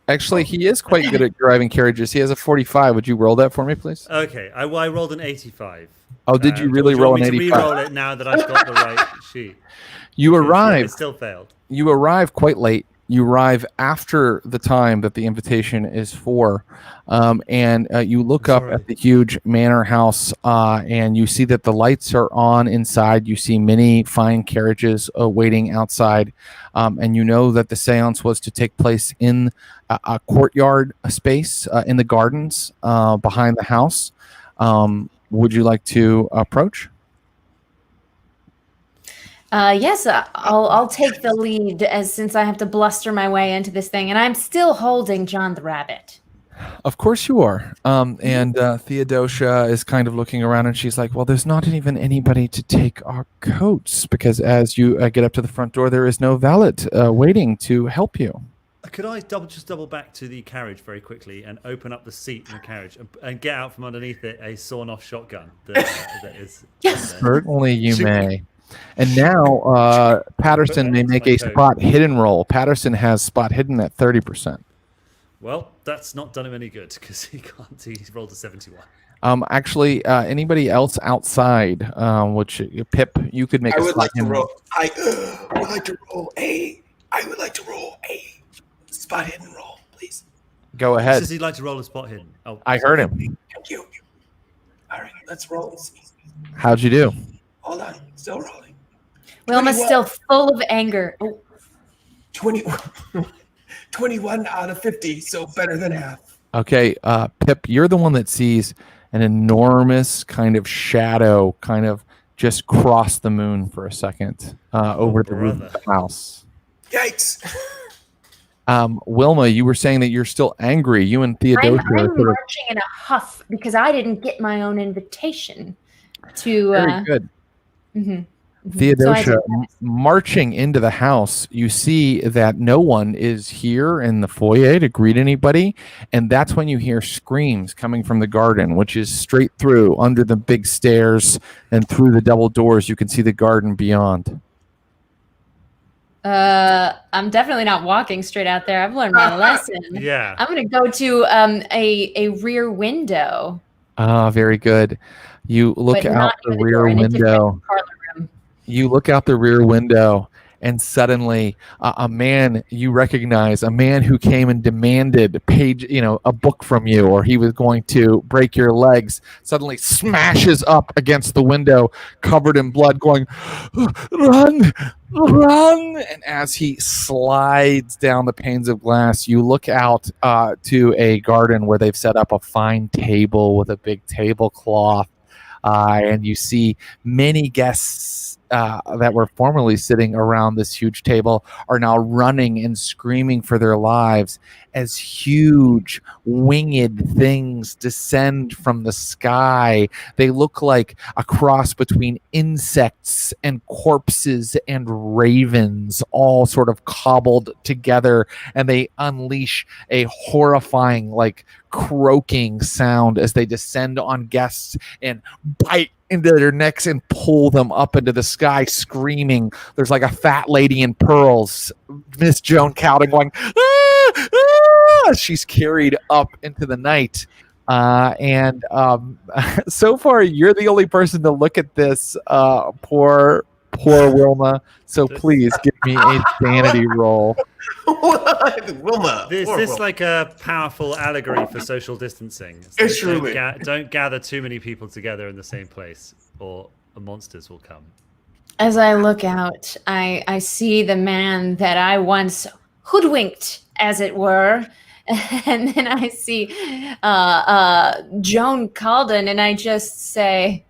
he is quite good at driving carriages. He has a 45. Would you roll that for me, please? Okay, I rolled an 85. Oh, did you really do roll want an me to 85? re-roll it now that I've got the right sheet? You It arrive. still failed. You arrive quite late. You arrive after the time that the invitation is for, and you look up at the huge manor house, and you see that the lights are on inside. You see many fine carriages waiting outside, and you know that the seance was to take place in a courtyard space in the gardens behind the house. Would you like to approach? Yes, I'll take the lead, since I have to bluster my way into this thing, and I'm still holding John the Rabbit. Of course you are. And Theodosia is kind of looking around, and she's like, well, there's not even anybody to take our coats, because as you get up to the front door, there is no valet waiting to help you. Could I double back to the carriage very quickly and open up the seat in the carriage and get out from underneath it a sawn-off shotgun that is... Yes. Certainly you may. And now Patterson may make a spot hidden roll. Patterson has spot hidden at 30%. Well, that's not done him any good because he can't. He's rolled a 71. Actually, anybody else outside, which Pip, you could make I a would spot like to hidden roll. I would like to roll a. I would like to roll a spot hidden roll, please. Go ahead. Says he'd like to roll a spot hidden. Oh, I heard him. Thank you. All right, let's roll. How'd you do? Hold on, still rolling. Wilma's still full of anger. Oh. 21 out of 50, so better than half. Okay, Pip, you're the one that sees an enormous kind of shadow kind of just cross the moon for a second over the roof of the house. Yikes. Wilma, you were saying that you're still angry. You and Theodosia I'm marching in a huff because I didn't get my own invitation to. Very good. Mm-hmm. Theodosia, marching into the house, you see that no one is here in the foyer to greet anybody, and that's when you hear screams coming from the garden, which is straight through under the big stairs and through the double doors. You can see the garden beyond. I'm definitely not walking straight out there. I've learned my lesson. Yeah. I'm going to go to a rear window. Ah, very good. You look out the rear window. You look out the rear window, and suddenly a man you recognize, a man who came and demanded a book from you, or he was going to break your legs, suddenly smashes up against the window, covered in blood, going, "Run, run!" And as he slides down the panes of glass, you look out to a garden where they've set up a fine table with a big tablecloth, and you see many guests that were formerly sitting around this huge table are now running and screaming for their lives as huge winged things descend from the sky. They look like a cross between insects and corpses and ravens, all sort of cobbled together, and they unleash a horrifying, like, croaking sound as they descend on guests and bite into their necks and pull them up into the sky, screaming. There's like a fat lady in pearls, Miss Joan Cowden, going, "Ah, ah!" She's carried up into the night. And so far, you're the only person to look at this, poor Wilma. So please give me a sanity roll. Wilma. Is this like a powerful allegory for social distancing? It's truly. Don't gather too many people together in the same place, or monsters will come. As I look out, I see the man that I once hoodwinked, as it were. And then I see Joan Calden, and I just say...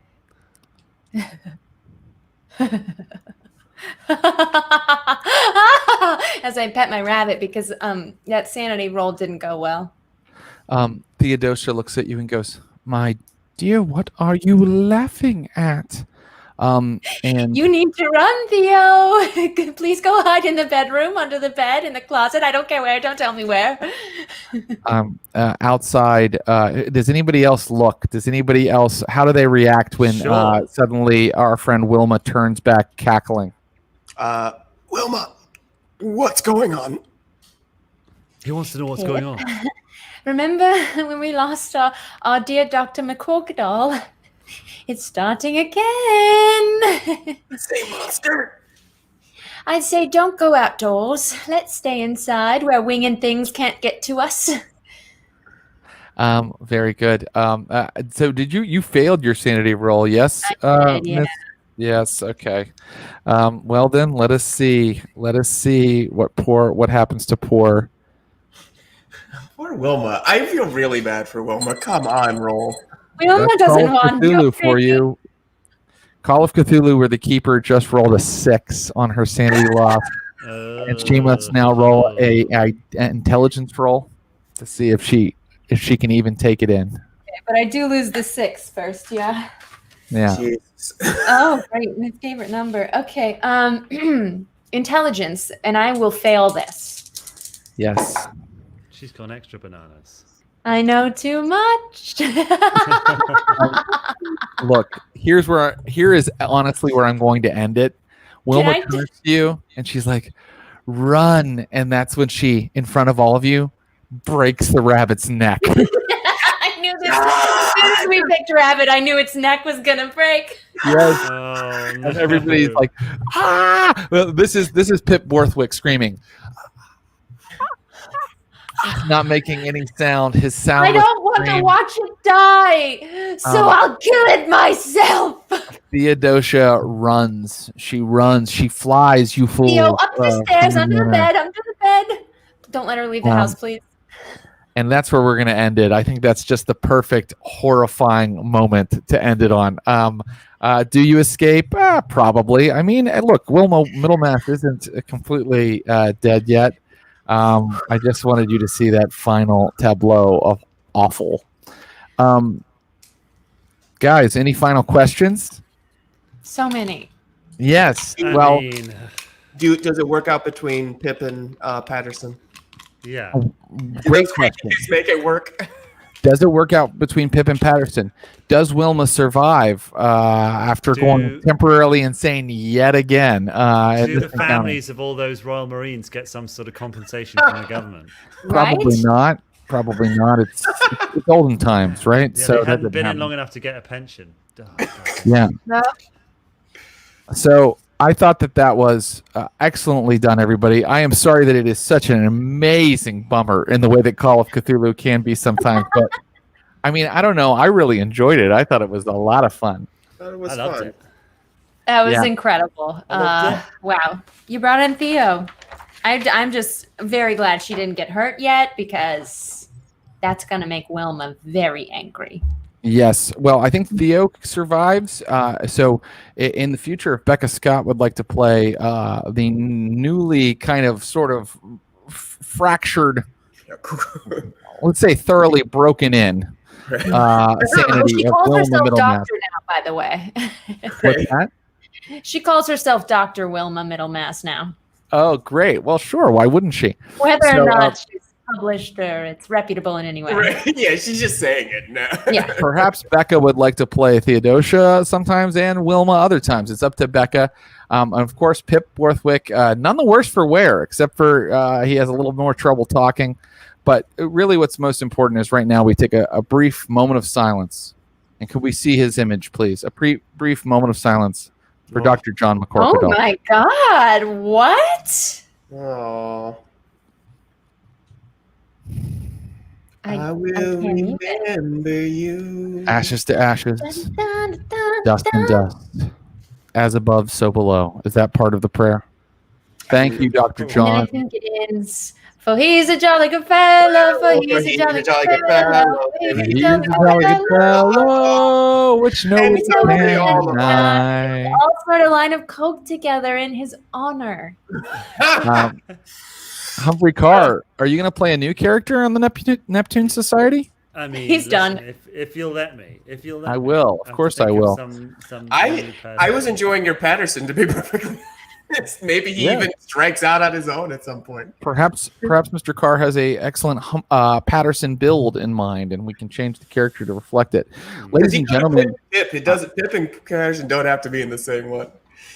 as I pet my rabbit, because that sanity roll didn't go well. Theodosia looks at you and goes, "My dear, what are you laughing at?" And you need to run, Theo. Please go hide in the bedroom, under the bed, in the closet. I don't care where. Don't tell me where. Outside, does anybody else look? Does anybody else? How do they react when suddenly our friend Wilma turns back, cackling? Wilma, what's going on? He wants to know what's going on. Remember when we lost our dear Dr. McCorquodale? It's starting again. Same monster. I'd say don't go outdoors. Let's stay inside where winged things can't get to us. Very good. So did you failed your sanity roll? Yes. I did, yeah. Yes. Okay. Well then, let us see what happens to poor Wilma. I feel really bad for Wilma. Come on, roll. Wilma doesn't want Cthulhu for you. Call of Cthulhu, where the keeper just rolled a 6 on her sanity loss, and she must now roll an intelligence roll to see if she can even take it in. Okay, but I do lose the 6 first, yeah. Yeah. Oh, great, my favorite number. Okay, intelligence, and I will fail this. Yes. She's gone extra bananas. I know too much. Look, here is honestly where I'm going to end it. Wilma turns to you and she's like, "Run!" And that's when she, in front of all of you, breaks the rabbit's neck. I knew this. As soon as we picked rabbit, I knew its neck was gonna break. Yes. Oh, no. And everybody's like, "Ah!" Well, this is Pip Bothwick screaming. He's not making any sound. His sound. I don't want to watch it die, so I'll kill it myself. Theodosia runs. She runs. She flies. You fool. Theo, up the stairs, under the bed, under the bed. Don't let her leave the house, please. And that's where we're going to end it. I think that's just the perfect, horrifying moment to end it on. Do you escape? Probably. I mean, look, Wilma Middlemass isn't completely dead yet. I just wanted you to see that final tableau of awful. Guys, any final questions? So many. Yes. I mean, does it work out between Pip and Patterson? yeah. Great question. Make it work. Does it work out between Pip and Patterson? Does Wilma survive after going temporarily insane yet again? Do the families of all those Royal Marines get some sort of compensation from the government? Probably not. Probably not. It's olden times, right? Yeah, So they hadn't been in long enough to get a pension. Yeah. No. So I thought that was excellently done, everybody. I am sorry that it is such an amazing bummer in the way that Call of Cthulhu can be sometimes. But, I mean, I don't know. I really enjoyed it. I thought it was a lot of fun. I thought it was I loved fun. it. That was incredible. loved Wow. You brought in Theo. I'm just very glad she didn't get hurt yet, because that's going to make Wilma very angry. Yes. Well, I think Theo survives. So in the future, if Becca Scott would like to play the newly kind of sort of fractured, let's say thoroughly broken in sanity She of calls Wilma herself Middlemass. Doctor now, by the way. What's that? She calls herself Dr. Wilma Middlemass now. Oh, great. Well, sure. Why wouldn't she? Whether So, or not she's published or it's reputable in any way. Right. Yeah, she's just saying it now. Yeah. Perhaps Becca would like to play Theodosia sometimes and Wilma other times. It's up to Becca. And of course, Pip Bothwick, none the worse for wear, except for he has a little more trouble talking. But really what's most important is right now we take a brief moment of silence. And could we see his image, please? A brief moment of silence for Dr. John McCorquodale. Oh my God. What? Oh. I will can't even. remember you. Ashes to ashes, Dun, dun, dun, dust and dun. dust. As above, so below. Is that part of the prayer? Thank you, Dr. And then I John. think it ends. For he's a jolly good fellow. For he's a jolly good fellow. For He's he's a a jolly jolly good good fellow. fellow, which no And one so can they all deny. All sort of line of coke together in his honor. Humphrey Ker, are you going to play a new character on the Neptune Society? I mean, He's done. If you'll let me, I will. Of course I will. I was enjoying your Patterson, to be perfectly honest. Maybe he even strikes out on his own at some point. Perhaps Mr. Ker has a excellent Patterson build in mind, and we can change the character to reflect it. Ladies and gentlemen, Pip and Patterson don't have to be in the same one.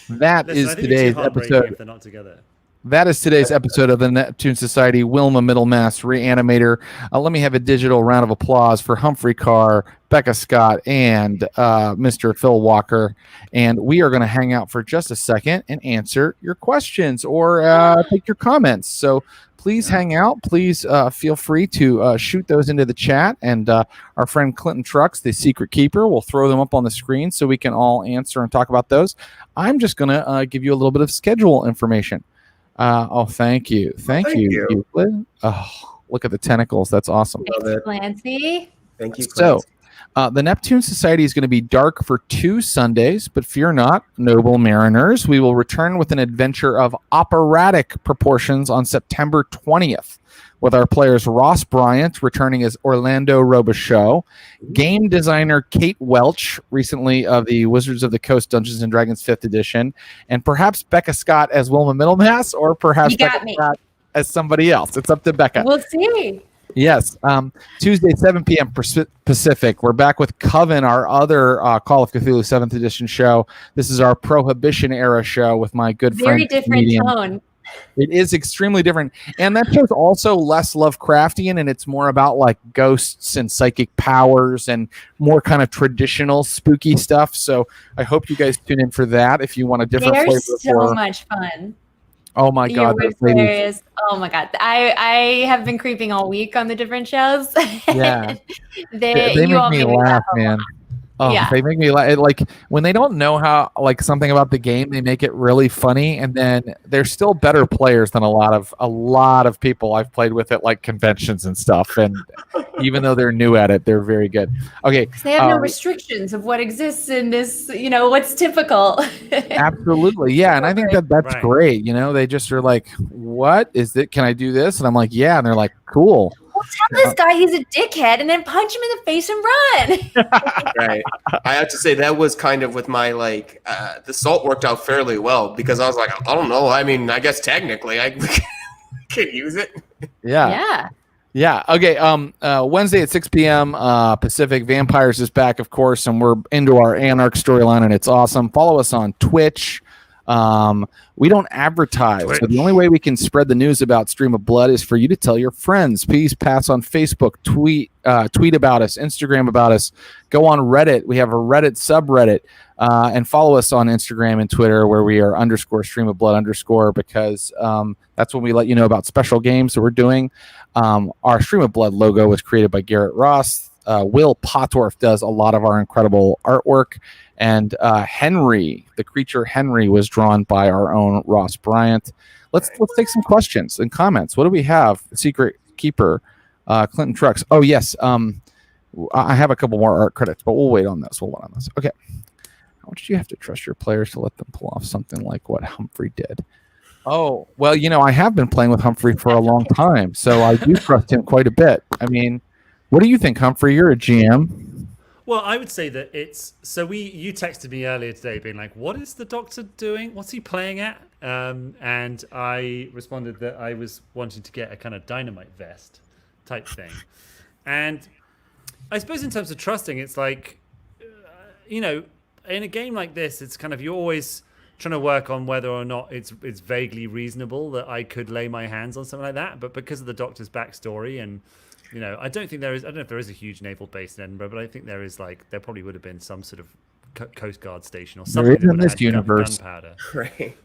that is today's episode. If they're not together. That is today's episode of the Neptune Society Wilma Middlemass Reanimator. Let me have a digital round of applause for Humphrey Ker, Becca Scott, and Mr. Phil Walker. And we are going to hang out for just a second and answer your questions or take your comments. So please hang out. Please feel free to shoot those into the chat. And our friend Clinton Trucks, the secret keeper, will throw them up on the screen so we can all answer and talk about those. I'm just going to give you a little bit of schedule information. Thank you. Thank you, Euclid. Oh, look at the tentacles. That's awesome. Thanks, Clancy. Thank you. So, the Neptune Society is going to be dark for 2 Sundays, but fear not, noble mariners. We will return with an adventure of operatic proportions on September 20th, with our players Ross Bryant returning as Orlando Robichaux, game designer Kate Welch, recently of the Wizards of the Coast Dungeons & Dragons 5th edition, and perhaps Becca Scott as Wilma Middlemass, or perhaps Becca Scott as somebody else. It's up to Becca. We'll see. Yes. Tuesday, 7 p.m. Pacific. We're back with Coven, our other Call of Cthulhu 7th edition show. This is our Prohibition era show with my good friend. Very different comedian. tone. It is extremely different. And that show's also less Lovecraftian, and it's more about like ghosts and psychic powers and more kind of traditional spooky stuff. So I hope you guys tune in for that if you want a different They're flavor. so much fun. Oh my Your God, web those ladies. series. Oh my God. I have been creeping all week on the different shows. Yeah. They You make all me made me laugh, a lot. man. Oh, Yeah. they make me laugh. Like when they don't know how, like something about the game, they make it really funny, and then they're still better players than a lot of people I've played with at like conventions and stuff. And even though they're new at it, they're very good. Okay, 'Cause they have no restrictions of what exists in this, what's typical. absolutely, yeah. And I think that's Right. great. They just are like, "What is it? Can I do this?" And I'm like, "Yeah." And they're like, "Cool." Well, tell this guy he's a dickhead and then punch him in the face and run. Right. I have to say that was kind of with my the salt worked out fairly well because I was like, I don't know. I mean, I guess technically I can use it. Yeah. Yeah. Okay. Wednesday at 6 p.m. Pacific. Vampires is back, of course, and we're into our Anarch storyline, and it's awesome. Follow us on Twitch. We don't advertise, so the only way we can spread the news about Stream of Blood is for you to tell your friends. Please pass on Facebook, tweet about us, Instagram about us. Go on Reddit. We have a Reddit subreddit, and follow us on Instagram and Twitter where we are _Stream of Blood _ because that's when we let you know about special games that we're doing. Our Stream of Blood logo was created by Garrett Ross. Will Pottorff does a lot of our incredible artwork. And Henry, the creature Henry, was drawn by our own Ross Bryant. Let's take some questions and comments. What do we have? Secret Keeper, Clinton Trucks. Oh yes, I have a couple more art credits, but we'll wait on this. Okay. How much do you have to trust your players to let them pull off something like what Humphrey did? Oh well, I have been playing with Humphrey for a long time, so I do trust him quite a bit. I mean, what do you think, Humphrey? You're a GM. Well, I would say that it's so. You texted me earlier today, being like, "What is the Doctor doing? What's he playing at?" And I responded that I was wanting to get a kind of dynamite vest type thing. And I suppose in terms of trusting, it's like, in a game like this, it's kind of you're always trying to work on whether or not it's vaguely reasonable that I could lay my hands on something like that. But because of the Doctor's backstory and I don't know if there is a huge naval base in Edinburgh, but I think there is there probably would have been some sort of Coast Guard station or something. There is in this universe. Gunpowder. Right.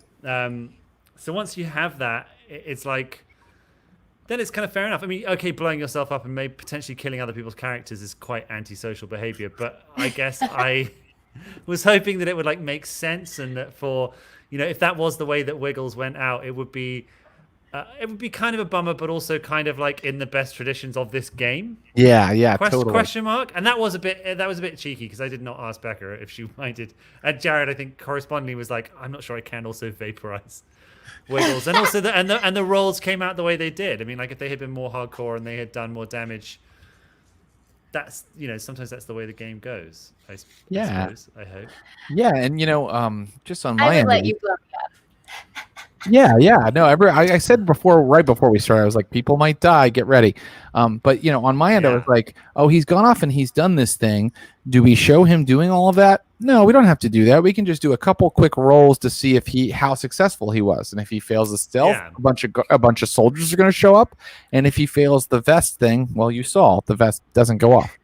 So once you have that, it's like, then it's kind of fair enough. I mean, okay, blowing yourself up and maybe potentially killing other people's characters is quite antisocial behavior, but I guess I was hoping that it would make sense and that for, if that was the way that Wiggles went out, it would be kind of a bummer, but also kind of in the best traditions of this game. Yeah, totally. Question mark. And that was a bit cheeky because I did not ask Becca if she minded. And Jared, I think, correspondingly was like, I'm not sure I can also vaporize Wiggles. And also the rolls came out the way they did. I mean, if they had been more hardcore and they had done more damage, that's sometimes that's the way the game goes. I suppose, I hope. Yeah, and just on my I end, would let you blow me up. Yeah. No, I said right before we started, I was like, people might die, get ready. But on my end, I was like, oh, he's gone off and he's done this thing. Do we show him doing all of that? No, we don't have to do that. We can just do a couple quick rolls to see how successful he was. And if he fails the stealth, a bunch of soldiers are going to show up. And if he fails the vest thing, well, you saw the vest doesn't go off.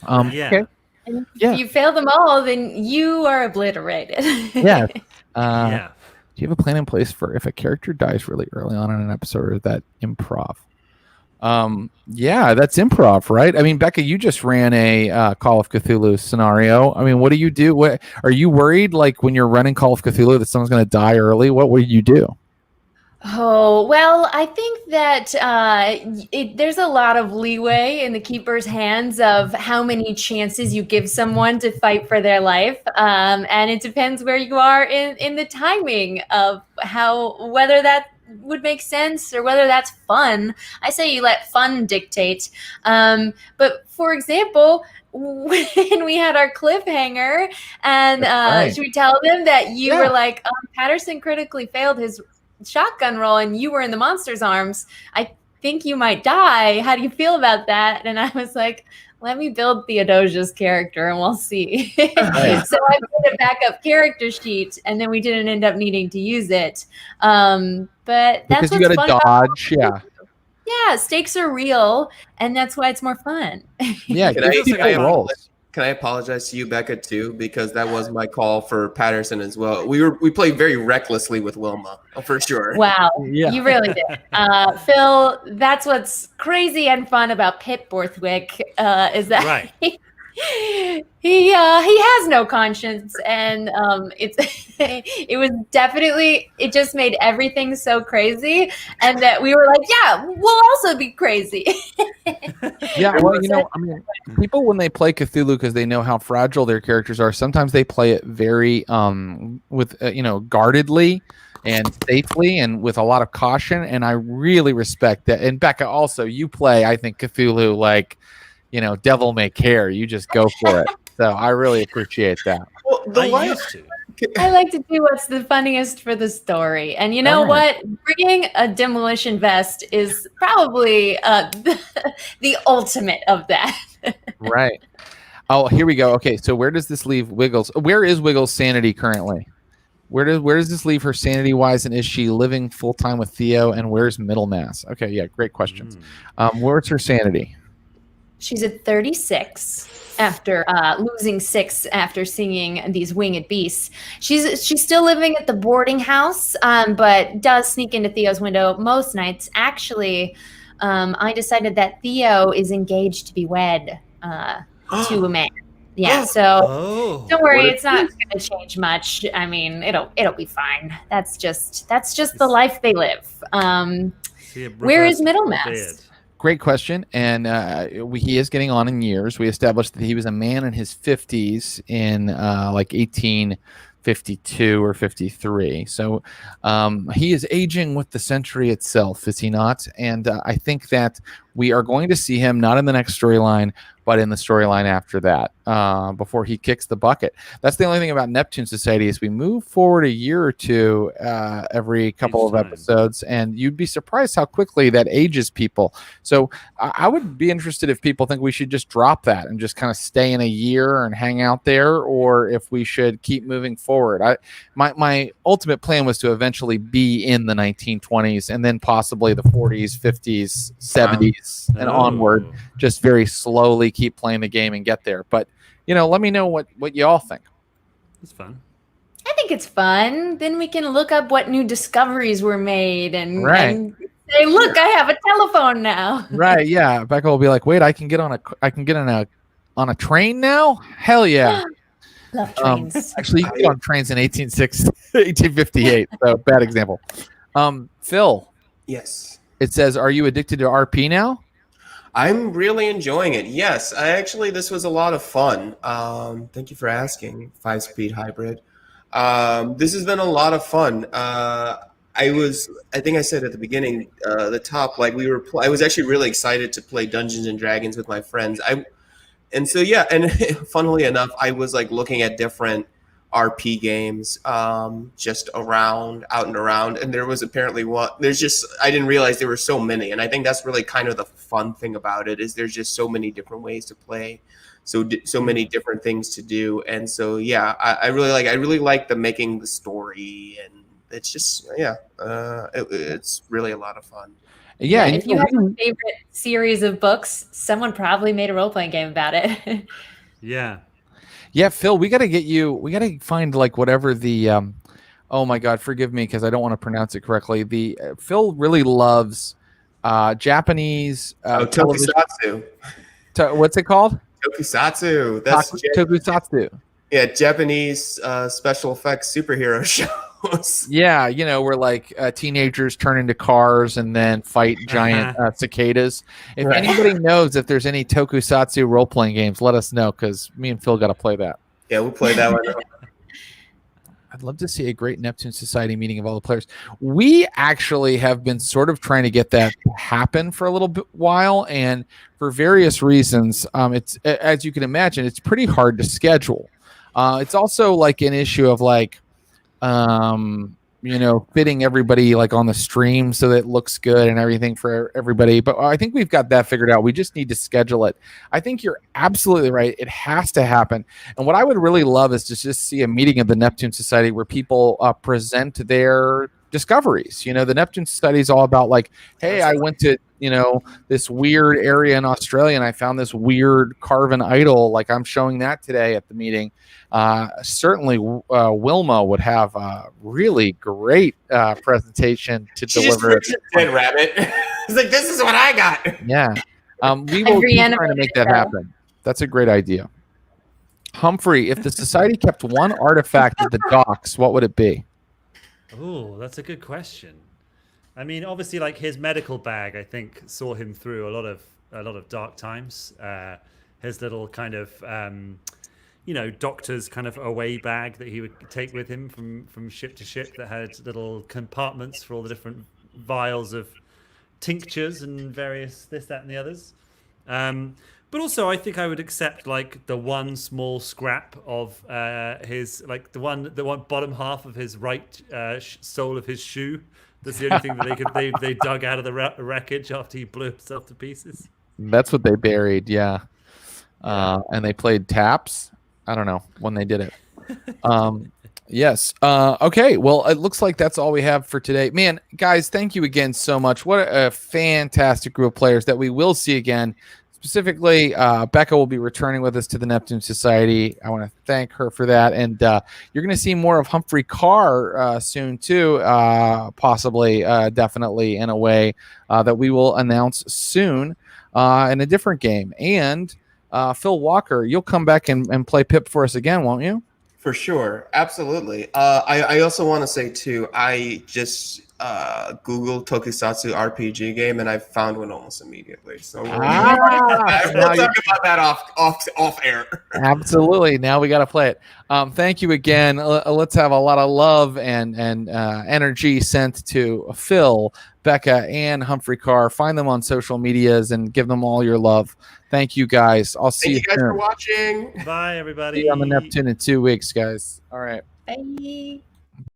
Okay. And if you fail them all, then you are obliterated. Yeah. Yeah. Do you have a plan in place for if a character dies really early on in an episode, or is that improv? Yeah, that's improv, right? I mean, Becca, you just ran a Call of Cthulhu scenario. I mean, what do you do? What are you worried when you're running Call of Cthulhu that someone's going to die early? What would you do? Oh, well, I think that there's a lot of leeway in the keeper's hands of how many chances you give someone to fight for their life. And it depends where you are in the timing of whether that would make sense or whether that's fun. I say you let fun dictate. But for example, when we had our cliffhanger and should we tell them that you were like, Patterson critically failed his shotgun roll and you were in the monster's arms, I think you might die. How do you feel about that? And I was like, let me build Theodosia's character and we'll see. So I put a backup character sheet and then we didn't end up needing to use it. But that's because you got to dodge. Yeah, stakes are real and that's why it's more fun. Yeah, I have Can I apologize to you, Becca, too, because that was my call for Patterson as well. We played very recklessly with Wilma, for sure. Wow, Yeah. you really did. Phil, that's what's crazy and fun about Pip Borthwick is that Right. he has no conscience, and it was definitely, it just made everything so crazy, and that we were like, yeah, we'll also be crazy. Yeah, well, I mean, people when they play Cthulhu because they know how fragile their characters are, sometimes they play it very with guardedly and safely and with a lot of caution, and I really respect that. And Becca, also, you play, I think, Cthulhu like, devil may care. You just go for it. So I really appreciate that. Well, I used to. I like to do what's the funniest for the story. And you know what? Bringing a demolition vest is probably the ultimate of that. Right. Oh, here we go. Okay, so where does this leave Wiggles? Where is Wiggles' sanity currently? Where does this leave her sanity wise, and is she living full time with Theo? And where's Middlemass? Okay, yeah, great questions. Where's her sanity? She's at 36 after losing 6 after seeing these winged beasts. She's still living at the boarding house, but does sneak into Theo's window most nights. Actually, I decided that Theo is engaged to be wed to a man. Yeah, so don't worry, it's not going to change much. I mean, it'll be fine. That's just the life they live. Where is Middlemass? Great question, and he is getting on in years. We established that he was a man in his 50s in like 1852 or 53. So he is aging with the century itself, is he not? And I think that we are going to see him not in the next storyline, but in the storyline after that, before he kicks the bucket. That's the only thing about Neptune Society is we move forward a year or two every couple of episodes, and you'd be surprised how quickly that ages people. So I would be interested if people think we should just drop that and just kind of stay in a year and hang out there, or if we should keep moving forward. My ultimate plan was to eventually be in the 1920s and then possibly the 40s, 50s, 70s, and onward, just very slowly keep playing the game and get there. But let me know what you all think. It's fun. I think it's fun. Then we can look up what new discoveries were made and say, look, I have a telephone now. Right? Yeah. Becca will be like, wait, I can get on a train now? Hell yeah. Love trains. Actually, you can get on trains in 1858. So bad example. Phil. Yes. It says, are you addicted to RP now? I'm really enjoying it. Yes, this was a lot of fun. Thank you for asking. 5-speed hybrid. This has been a lot of fun. I think I said at the beginning, the top, like I was actually really excited to play Dungeons and Dragons with my friends. And funnily enough, I was like looking at different RP games, just out and around, and there was apparently I didn't realize there were so many, and I think that's really kind of the fun thing about it is there's just so many different ways to play, so many different things to do, and so I really like the making the story, and it's just it's really a lot of fun. Yeah, and if you have a favorite series of books, someone probably made a role-playing game about it. Yeah, Phil, we got to find like whatever the oh my God, forgive me because I don't want to pronounce it correctly. The Phil really loves Japanese tokusatsu. What's it called? Tokusatsu. That's tokusatsu. Yeah, Japanese special effects superhero shows. Yeah, where like teenagers turn into cars and then fight giant cicadas. If anybody knows if there's any tokusatsu role-playing games, let us know because me and Phil got to play that. Yeah, we'll play that one. I'd love to see a great Neptune Society meeting of all the players. We actually have been sort of trying to get that to happen for a little while, and for various reasons, it's, as you can imagine, it's pretty hard to schedule. It's also like an issue of like, fitting everybody like on the stream so that it looks good and everything for everybody. But I think we've got that figured out. We just need to schedule it. I think you're absolutely right. It has to happen. And what I would really love is to just see a meeting of the Neptune Society where people present their discoveries. You know, the Neptune Society is all about like, hey, I went to, you know, this weird area in Australia and I found this weird carven idol. Like I'm showing that today at the meeting. Certainly Wilma would have a really great presentation to She deliver. just dead rabbit. It's like, this is what I got. Yeah. We will Every keep trying to animated make that show. happen. That's a great idea. Humphrey, if the society kept one artifact at the docks, what would it be? Oh, that's a good question. I mean, obviously, like his medical bag, I think, saw him through a lot of dark times. His little kind of, you know, doctor's kind of away bag that he would take with him from ship to ship that had little compartments for all the different vials of tinctures and various this, that, and the others. But also, I think I would accept like the one small scrap of his, like the one bottom half of his right sole of his shoe. That's the only thing that they dug out of the wreckage after he blew himself to pieces. That's what they buried, yeah. And they played taps. I don't know when they did it. Yes. Okay. Well, it looks like that's all we have for today. Man, guys, thank you again so much. What a fantastic group of players that we will see again. Specifically, Becca will be returning with us to the Neptune Society. I want to thank her for that. And you're going to see more of Humphrey Ker soon, too, possibly, definitely, in a way that we will announce soon in a different game. And Phil Walker, you'll come back and play Pip for us again, won't you? For sure. Absolutely. I also want to say, too, I just Googled Tokusatsu RPG game, and I found one almost immediately. So we'll talk about that off air. Absolutely. Now we got to play it. Thank you again. Let's have a lot of love and energy sent to Phil, Becca, and Humphrey Ker. Find them on social medias and give them all your love. Thank you, guys. I'll see Thank you guys soon. for watching. Bye, everybody. See you on the Neptune in 2 weeks, guys. All right. Bye.